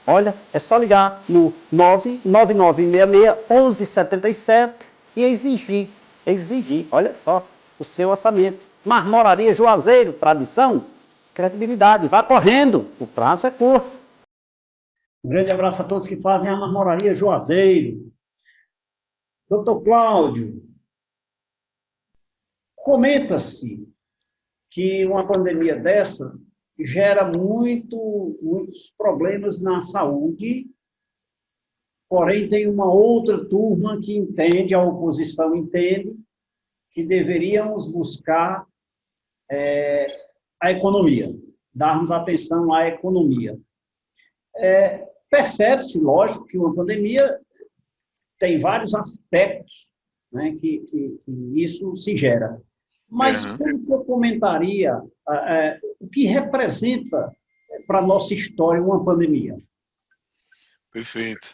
Olha, é só ligar no 99966-1177 e exigir, olha só, o seu orçamento. Marmoraria Juazeiro, tradição, credibilidade. Vá correndo, o prazo é curto. Um grande abraço a todos que fazem a Marmoraria Juazeiro. Doutor Cláudio, comenta-se que uma pandemia dessa gera muitos problemas na saúde, porém tem uma outra turma que entende, a oposição entende, que deveríamos buscar a economia, darmos atenção à economia. Percebe-se, lógico, que uma pandemia tem vários aspectos, né, que isso se gera. Mas como o senhor comentaria o que representa para a nossa história uma pandemia? Perfeito.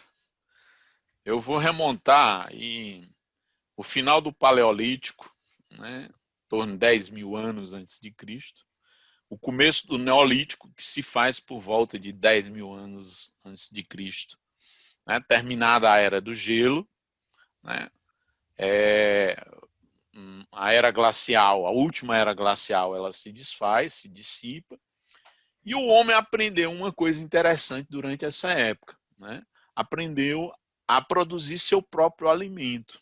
Eu vou remontar o final do Paleolítico, né, em torno de 10 mil anos antes de Cristo, o começo do Neolítico, que se faz por volta de 10 mil anos antes de Cristo. Né? Terminada a Era do Gelo, né? A Era Glacial, a última Era Glacial, ela se desfaz, se dissipa, e o homem aprendeu uma coisa interessante durante essa época, né? Aprendeu a produzir seu próprio alimento.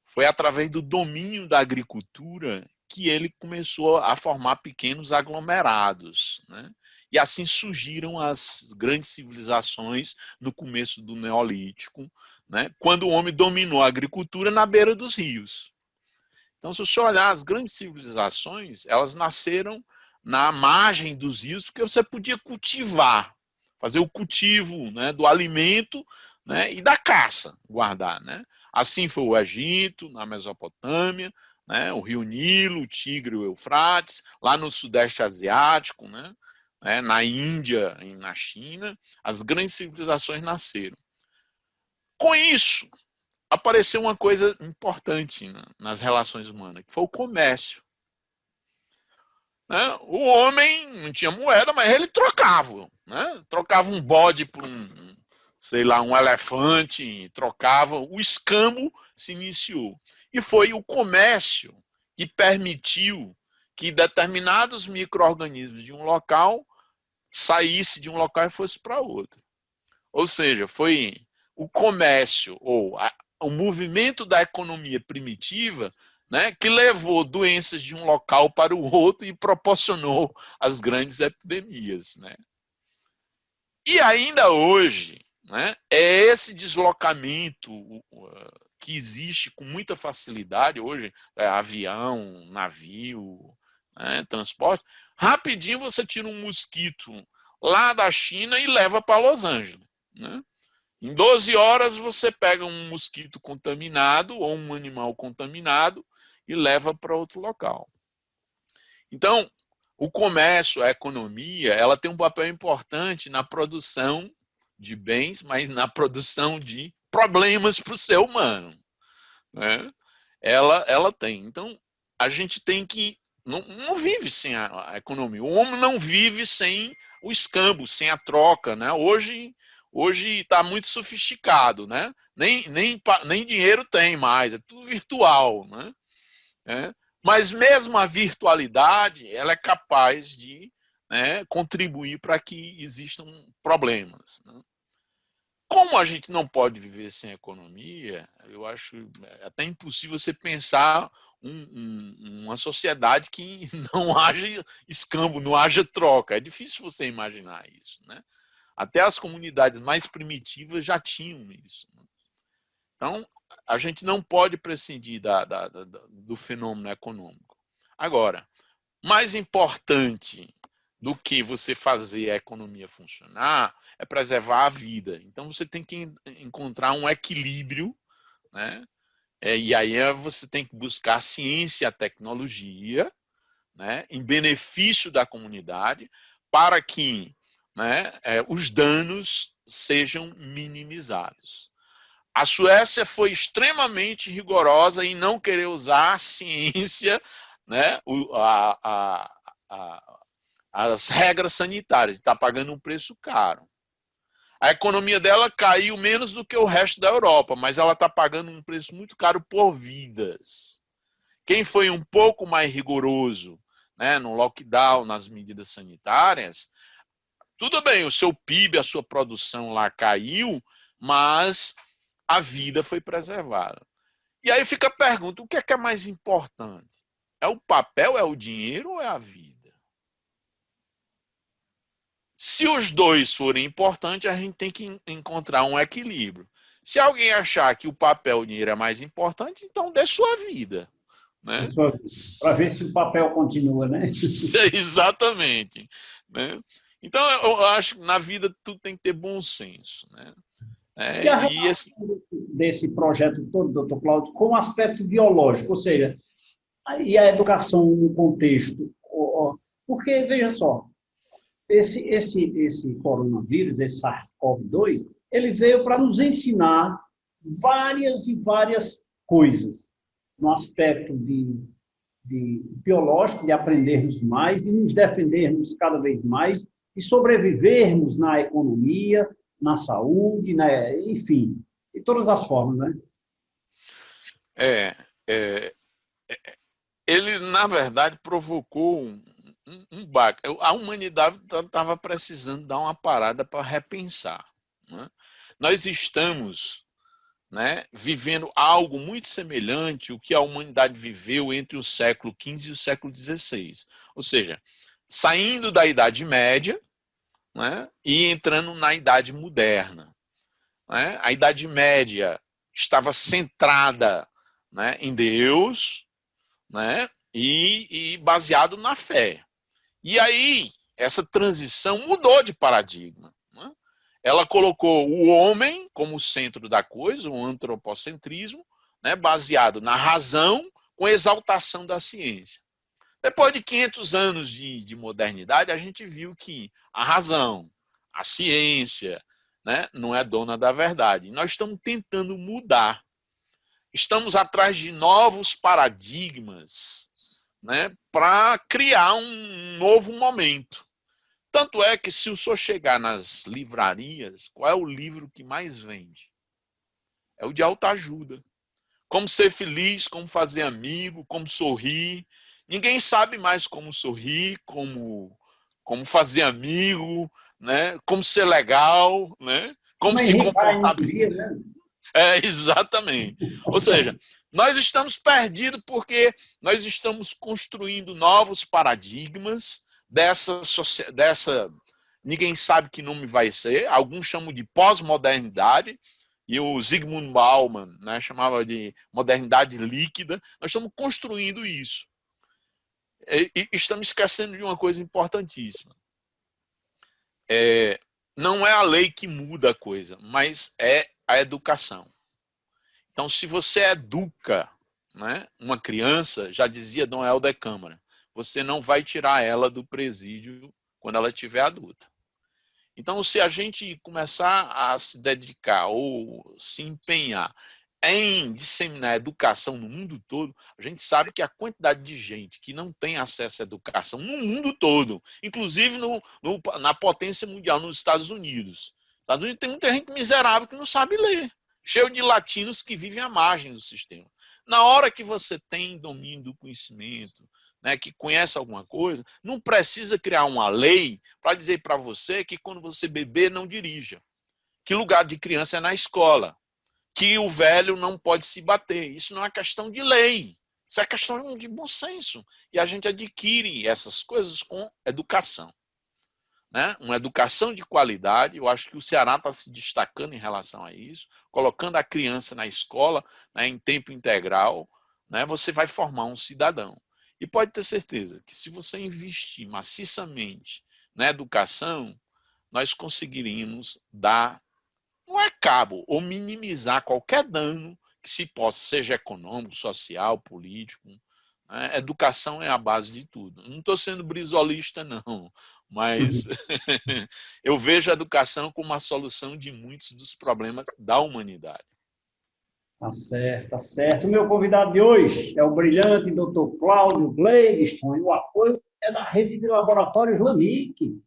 Foi através do domínio da agricultura que ele começou a formar pequenos aglomerados, né? E assim surgiram as grandes civilizações no começo do Neolítico, né? Quando o homem dominou a agricultura na beira dos rios. Então, se você olhar as grandes civilizações, elas nasceram na margem dos rios, porque você podia cultivar, fazer o cultivo, né, do alimento, né, e da caça, guardar, né? Assim foi o Egito, na Mesopotâmia, né, o Rio Nilo, o Tigre e o Eufrates, lá no Sudeste Asiático, né, na Índia e na China, as grandes civilizações nasceram. Com isso, apareceu uma coisa importante nas relações humanas, que foi o comércio. Né? O homem não tinha moeda, mas ele trocava. Né? Trocava um bode por um elefante, trocava. O escambo se iniciou. E foi o comércio que permitiu que determinados micro-organismos de um local saísse de um local e fosse para outro. Ou seja, foi o comércio, ou o movimento da economia primitiva, né, que levou doenças de um local para o outro e proporcionou as grandes epidemias. Né? E ainda hoje, né, é esse deslocamento que existe com muita facilidade hoje, avião, navio, né, transporte. Rapidinho você tira um mosquito lá da China e leva para Los Angeles. Né? Em 12 horas você pega um mosquito contaminado ou um animal contaminado e leva para outro local. Então, o comércio, a economia, ela tem um papel importante na produção de bens, mas na produção de problemas para o ser humano. Né? Ela tem. Então, a gente tem que... Não vive sem a economia. O homem não vive sem o escambo, sem a troca. Né? Hoje está muito sofisticado. Né? Nem dinheiro tem mais, é tudo virtual. Né? Mas mesmo a virtualidade, ela é capaz de, né, contribuir para que existam problemas. Né? Como a gente não pode viver sem economia, eu acho até impossível você pensar uma sociedade que não haja escambo, não haja troca. É difícil você imaginar isso. Né? Até as comunidades mais primitivas já tinham isso. Né? Então, a gente não pode prescindir do fenômeno econômico. Agora, mais importante do que você fazer a economia funcionar é preservar a vida. Então, você tem que encontrar um equilíbrio, né? E aí você tem que buscar a ciência e a tecnologia, né, em benefício da comunidade, para que, né, os danos sejam minimizados. A Suécia foi extremamente rigorosa em não querer usar a ciência, né, as regras sanitárias, está pagando um preço caro. A economia dela caiu menos do que o resto da Europa, mas ela está pagando um preço muito caro por vidas. Quem foi um pouco mais rigoroso, né, no lockdown, nas medidas sanitárias, tudo bem, o seu PIB, a sua produção lá caiu, mas a vida foi preservada. E aí fica a pergunta, o que é mais importante? É o papel, é o dinheiro ou é a vida? Se os dois forem importantes, a gente tem que encontrar um equilíbrio. Se alguém achar que o papel e o dinheiro é mais importante, então dê sua vida. Né? Para ver se o papel continua, né? Exatamente. Né? Então, eu acho que na vida tudo tem que ter bom senso. Né? E a relação desse projeto todo, doutor Cláudio, com o aspecto biológico, ou seja, e a educação no contexto. Porque, veja só, esse coronavírus, esse SARS-CoV-2, ele veio para nos ensinar várias e várias coisas no aspecto de biológico, de aprendermos mais e nos defendermos cada vez mais e sobrevivermos na economia, na saúde, né? Enfim, de todas as formas, né? Ele, na verdade, provocou um baque. A humanidade estava precisando dar uma parada para repensar. Né? Nós estamos, né, vivendo algo muito semelhante ao que a humanidade viveu entre o século XV e o século XVI. Ou seja, saindo da Idade Média, né, e entrando na Idade Moderna. Né? A Idade Média estava centrada, né, em Deus, né, e baseado na fé. E aí, essa transição mudou de paradigma. Né? Ela colocou o homem como centro da coisa, o antropocentrismo, né, baseado na razão, com exaltação da ciência. Depois de 500 anos de modernidade, a gente viu que a razão, a ciência, né, não é dona da verdade. Nós estamos tentando mudar. Estamos atrás de novos paradigmas, né, para criar um novo momento. Tanto é que, se o senhor chegar nas livrarias, qual é o livro que mais vende? É o de autoajuda. Como ser feliz, como fazer amigo, como sorrir. Ninguém sabe mais como sorrir, como fazer amigo, né? Como ser legal, né? Como se comportar bem. Né? Exatamente. Ou seja, nós estamos perdidos porque nós estamos construindo novos paradigmas dessa ninguém sabe que nome vai ser, alguns chamam de pós-modernidade, e o Zygmunt Bauman, né, chamava de modernidade líquida. Nós estamos construindo isso. E estamos esquecendo de uma coisa importantíssima. Não é a lei que muda a coisa, mas é a educação. Então, se você educa, né, uma criança, já dizia Dom Helder Câmara, você não vai tirar ela do presídio quando ela estiver adulta. Então, se a gente começar a se dedicar ou se empenhar em disseminar educação no mundo todo, a gente sabe que a quantidade de gente que não tem acesso à educação no mundo todo, inclusive na potência mundial, nos Estados Unidos. Nos Estados Unidos tem muita gente miserável que não sabe ler, cheio de latinos que vivem à margem do sistema. Na hora que você tem domínio do conhecimento, né, que conhece alguma coisa, não precisa criar uma lei para dizer para você que quando você beber, não dirija. Que lugar de criança é na escola. Que o velho não pode se bater. Isso não é questão de lei. Isso é questão de bom senso. E a gente adquire essas coisas com educação. Né? Uma educação de qualidade. Eu acho que o Ceará está se destacando em relação a isso, colocando a criança na escola, né, em tempo integral, né, você vai formar um cidadão. E pode ter certeza que, se você investir maciçamente na educação, nós conseguiríamos dar, não é cabo, ou minimizar qualquer dano que se possa, seja econômico, social, político. Né? Educação é a base de tudo. Não estou sendo brisolista, não, mas eu vejo a educação como a solução de muitos dos problemas da humanidade. Tá certo, tá certo. O meu convidado de hoje é o brilhante Dr. Cláudio Gleidson, e o apoio é da rede de laboratórios LAMIC.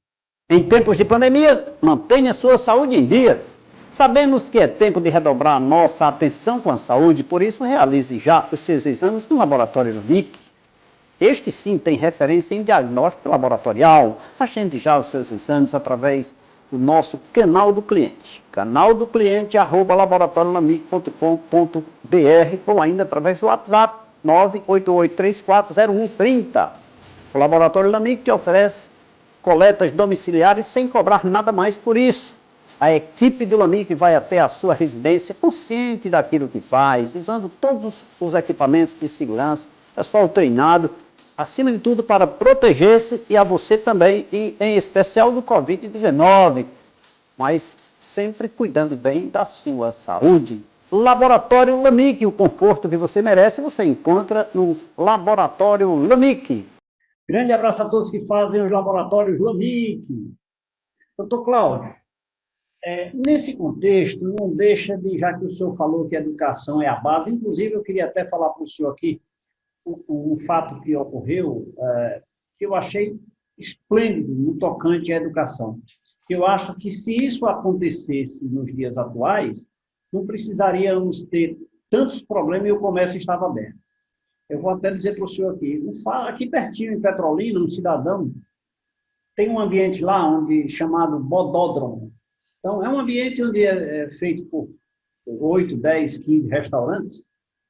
Em tempos de pandemia, mantenha sua saúde em dias. Sabemos que é tempo de redobrar nossa atenção com a saúde, por isso realize já os seus exames no laboratório LAMIC. Este sim tem referência em diagnóstico laboratorial. Agende já os seus exames através do nosso canal do cliente. Canal do cliente @laboratoriolamic.com.br ou ainda através do WhatsApp 988340130. O Laboratório LAMIC te oferece coletas domiciliares sem cobrar nada mais por isso. A equipe do LAMIC vai até a sua residência consciente daquilo que faz, usando todos os equipamentos de segurança, pessoal treinado, acima de tudo para proteger-se e a você também, e em especial do Covid-19, mas sempre cuidando bem da sua saúde. Laboratório LAMIC, o conforto que você merece, você encontra no Laboratório LAMIC. Grande abraço a todos que fazem os laboratórios LAMIC. Doutor Cláudio, nesse contexto, não deixa de, já que o senhor falou que a educação é a base, inclusive eu queria até falar para o senhor aqui, um fato que ocorreu, que eu achei esplêndido no tocante à educação. Eu acho que se isso acontecesse nos dias atuais, não precisaríamos ter tantos problemas e o comércio estava aberto. Eu vou até dizer para o senhor aqui pertinho em Petrolina, um cidadão, tem um ambiente lá chamado Bodódromo. Então, é um ambiente onde é feito por 8, 10, 15 restaurantes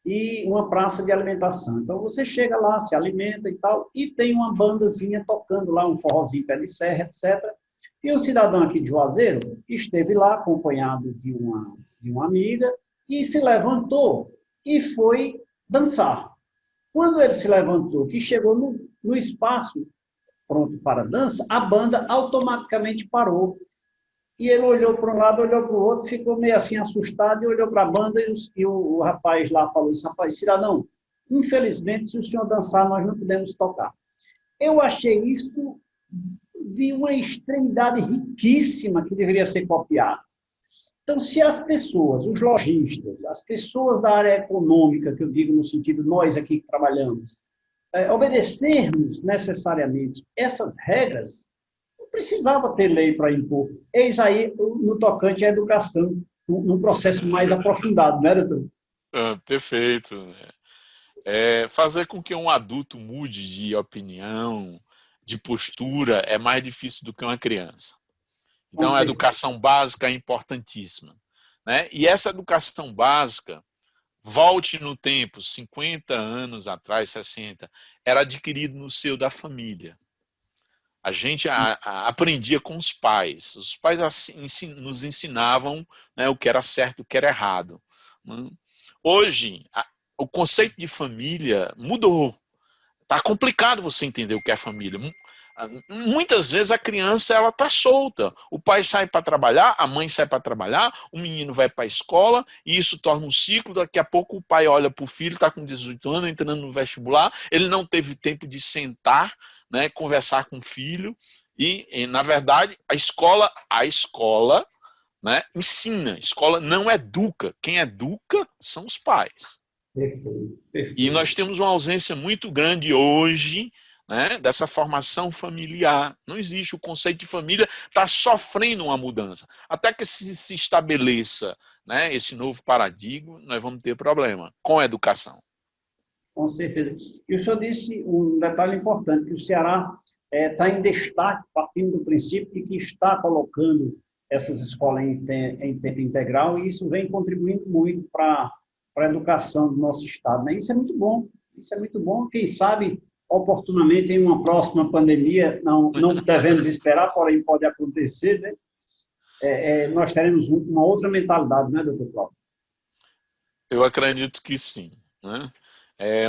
e uma praça de alimentação. Então, você chega lá, se alimenta e tal, e tem uma bandazinha tocando lá, um forrozinho pé de serra, etc. E um cidadão aqui de Juazeiro esteve lá acompanhado de uma amiga e se levantou e foi dançar. Quando ele se levantou, que chegou no espaço pronto para a dança, a banda automaticamente parou. E ele olhou para um lado, olhou para o outro, ficou meio assim assustado e olhou para a banda e o rapaz lá falou assim, rapaz, cidadão, infelizmente, se o senhor dançar, nós não podemos tocar. Eu achei isso de uma extremidade riquíssima que deveria ser copiada. Então, se as pessoas, os lojistas, as pessoas da área econômica, que eu digo no sentido nós aqui que trabalhamos, obedecermos necessariamente essas regras, não precisava ter lei para impor. Eis aí no tocante à educação, num processo mais aprofundado, né, doutor? Perfeito. Fazer com que um adulto mude de opinião, de postura, é mais difícil do que uma criança. Então, a educação básica é importantíssima, né? E essa educação básica, volte no tempo, 50 anos atrás, 60, era adquirido no seio da família. A gente aprendia com os pais. Os pais nos ensinavam, né, o que era certo e o que era errado. Hoje, o conceito de família mudou. Está complicado você entender o que é família. Muitas vezes a criança está solta. O pai sai para trabalhar, a mãe sai para trabalhar, o menino vai para a escola e isso torna um ciclo. Daqui a pouco o pai olha para o filho, está com 18 anos, entrando no vestibular, ele não teve tempo de sentar, né, conversar com o filho e na verdade, a escola, né, ensina, a escola não educa. Quem educa são os pais. Perfeito. E nós temos uma ausência muito grande hoje, né, dessa formação familiar. Não existe. O conceito de família está sofrendo uma mudança. Até que se estabeleça, né, esse novo paradigma, nós vamos ter problema com a educação. Com certeza. E o senhor disse um detalhe importante, que o Ceará está em destaque, partindo do princípio de que está colocando essas escolas em tempo integral, e isso vem contribuindo muito para a educação do nosso estado, né? Isso é muito bom. Isso é muito bom. Quem sabe, oportunamente, em uma próxima pandemia, não devemos esperar, porém pode acontecer, né? Nós teremos uma outra mentalidade, né, doutor Cláudio? Eu acredito que sim, né?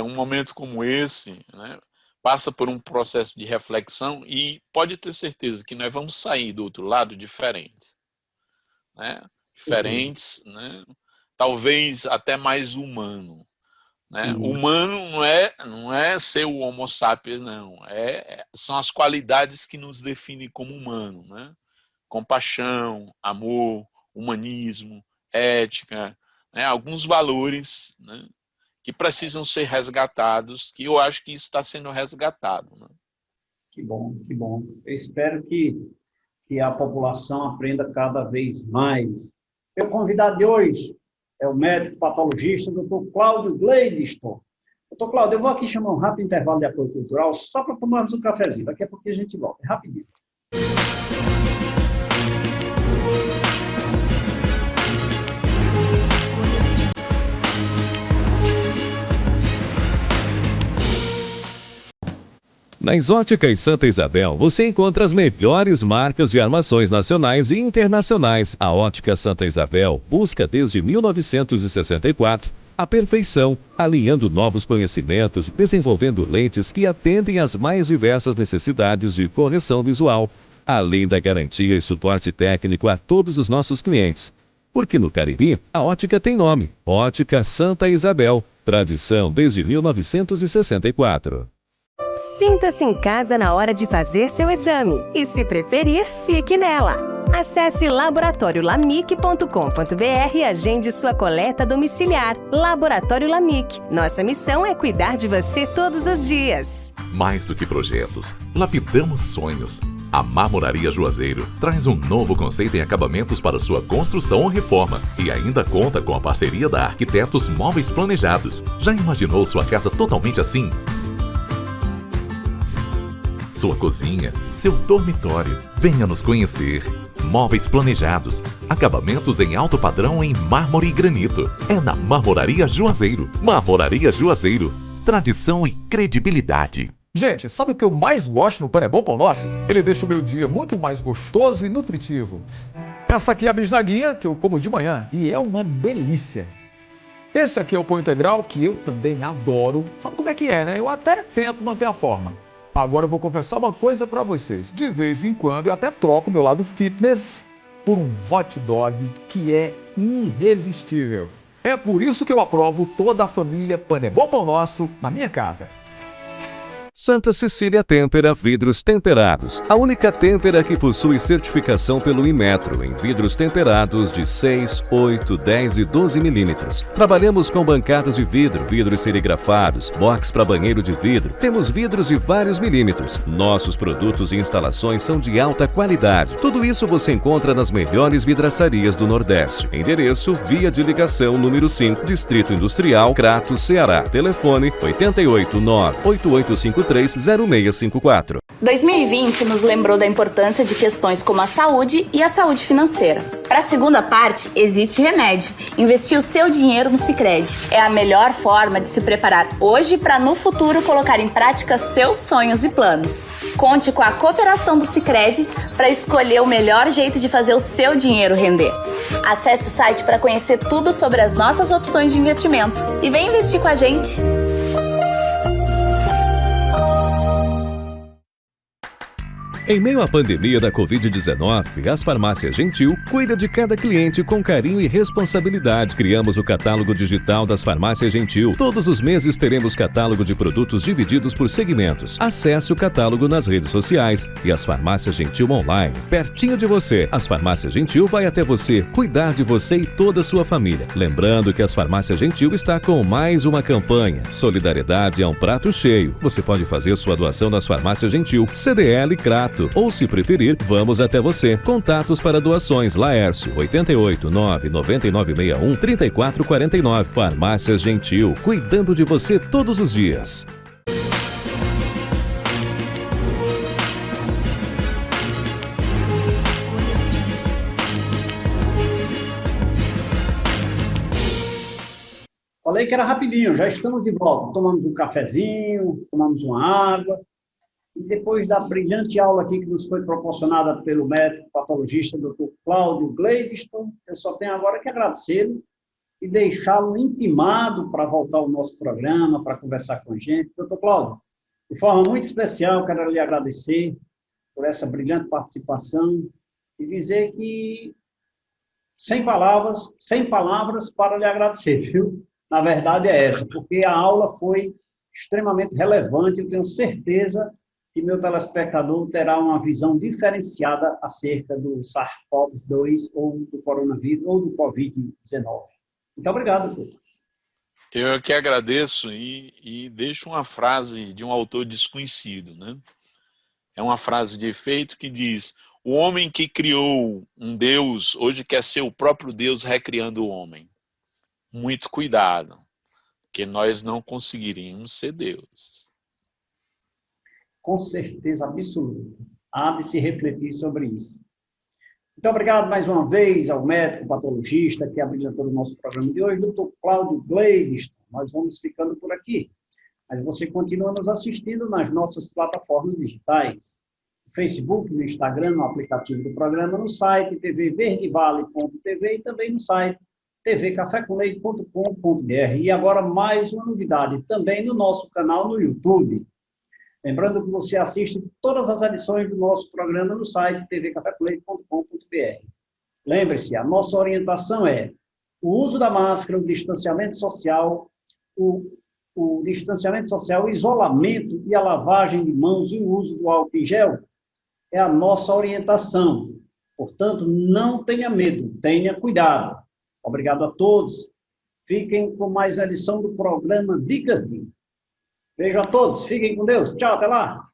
Um momento como esse, né, passa por um processo de reflexão e pode ter certeza que nós vamos sair do outro lado diferentes, né? Diferentes, né? Talvez até mais humano, né? Humano não é ser o Homo sapiens, não. São as qualidades que nos definem como humano, né? Compaixão, amor, humanismo, ética, né? Alguns valores, né, que precisam ser resgatados, que eu acho que isso está sendo resgatado, né? Que bom, que bom. Eu espero que a população aprenda cada vez mais. Meu convidado de hoje é o médico patologista, doutor Cláudio Gleidiston. Doutor Cláudio, eu vou aqui chamar um rápido intervalo de apoio cultural, só para tomarmos um cafezinho. Daqui a pouquinho a gente volta. É rapidinho. Nas Óticas Santa Isabel, você encontra as melhores marcas de armações nacionais e internacionais. A Ótica Santa Isabel busca desde 1964 a perfeição, alinhando novos conhecimentos, desenvolvendo lentes que atendem às mais diversas necessidades de correção visual, além da garantia e suporte técnico a todos os nossos clientes. Porque no Cariri, a ótica tem nome: Ótica Santa Isabel, tradição desde 1964. Sinta-se em casa na hora de fazer seu exame e, se preferir, fique nela. Acesse laboratoriolamic.com.br e agende sua coleta domiciliar. Laboratório Lamic. Nossa missão é cuidar de você todos os dias. Mais do que projetos, lapidamos sonhos. A Marmoraria Juazeiro traz um novo conceito em acabamentos para sua construção ou reforma e ainda conta com a parceria da Arquitetos Móveis Planejados. Já imaginou sua casa totalmente assim? Sua cozinha, seu dormitório. Venha nos conhecer. Móveis planejados, acabamentos em alto padrão em mármore e granito. É na Marmoraria Juazeiro. Marmoraria Juazeiro. Tradição e credibilidade. Gente, sabe o que eu mais gosto no Pão é Bom Pão Nosso? Ele deixa o meu dia muito mais gostoso e nutritivo. Essa aqui é a bisnaguinha que eu como de manhã e é uma delícia. Esse aqui é o pão integral que eu também adoro. Sabe como é que é, né? Eu até tento manter a forma. Agora eu vou confessar uma coisa pra vocês. De vez em quando eu até troco o meu lado fitness por um hot dog que é irresistível. É por isso que eu aprovo toda a família Pão é Bom Pão Nosso na minha casa. Santa Cecília Têmpera Vidros Temperados. A única têmpera que possui certificação pelo Inmetro em vidros temperados de 6, 8, 10 e 12 milímetros. Trabalhamos com bancadas de vidro, vidros serigrafados, box para banheiro de vidro. Temos vidros de vários milímetros. Nossos produtos e instalações são de alta qualidade. Tudo isso você encontra nas melhores vidraçarias do Nordeste. Endereço: Via de Ligação número 5, Distrito Industrial, Crato, Ceará. Telefone 889-8853-0654. 2020 nos lembrou da importância de questões como a saúde e a saúde financeira. Para a segunda parte, existe remédio. Investir o seu dinheiro no Sicredi é a melhor forma de se preparar hoje para no futuro colocar em prática seus sonhos e planos. Conte com a cooperação do Sicredi para escolher o melhor jeito de fazer o seu dinheiro render. Acesse o site para conhecer tudo sobre as nossas opções de investimento e vem investir com a gente. Em meio à pandemia da Covid-19, as Farmácias Gentil cuida de cada cliente com carinho e responsabilidade. Criamos o catálogo digital das Farmácias Gentil. Todos os meses teremos catálogo de produtos divididos por segmentos. Acesse o catálogo nas redes sociais e as Farmácias Gentil online, pertinho de você. As Farmácias Gentil vai até você, cuidar de você e toda a sua família. Lembrando que as Farmácias Gentil está com mais uma campanha. Solidariedade é um prato cheio. Você pode fazer sua doação nas Farmácias Gentil, CDL Crato. Ou, se preferir, vamos até você. Contatos para doações: Laércio, 889-9961-3449. Farmácias Gentil, cuidando de você todos os dias. Falei que era rapidinho, já estamos de volta. Tomamos um cafezinho, tomamos uma água. E depois da brilhante aula aqui que nos foi proporcionada pelo médico patologista Dr. Cláudio Gleiviston, eu só tenho agora que agradecê-lo e deixá-lo intimado para voltar ao nosso programa, para conversar com a gente. Dr. Cláudio, de forma muito especial, quero lhe agradecer por essa brilhante participação e dizer que sem palavras para lhe agradecer, viu? Na verdade é essa, porque a aula foi extremamente relevante, eu tenho certeza que meu telespectador terá uma visão diferenciada acerca do SARS-CoV-2 ou do coronavírus ou do Covid-19. Muito obrigado, doutor. Eu que agradeço e deixo uma frase de um autor desconhecido, né? É uma frase de efeito que diz: o homem que criou um Deus hoje quer ser o próprio Deus recriando o homem. Muito cuidado, porque nós não conseguiríamos ser Deus. Com certeza absoluta. Há de se refletir sobre isso. Muito obrigado mais uma vez ao médico patologista que abrilhantou o nosso programa de hoje, Dr. Cláudio Gleiviston. Nós vamos ficando por aqui. Mas você continua nos assistindo nas nossas plataformas digitais. No Facebook, no Instagram, no aplicativo do programa, no site tvverdevale.tv e também no site tvcafecomleite.com.br. E agora mais uma novidade, também no nosso canal no YouTube. Lembrando que você assiste todas as edições do nosso programa no site tvcafecomleite.com.br. Lembre-se, a nossa orientação é o uso da máscara, o distanciamento social, o distanciamento social, o isolamento e a lavagem de mãos e o uso do álcool em gel é a nossa orientação, Portanto, não tenha medo, tenha cuidado. Obrigado a todos. Fiquem com mais uma edição do programa Dicas Dica. Beijo a todos, fiquem com Deus. Tchau, até lá.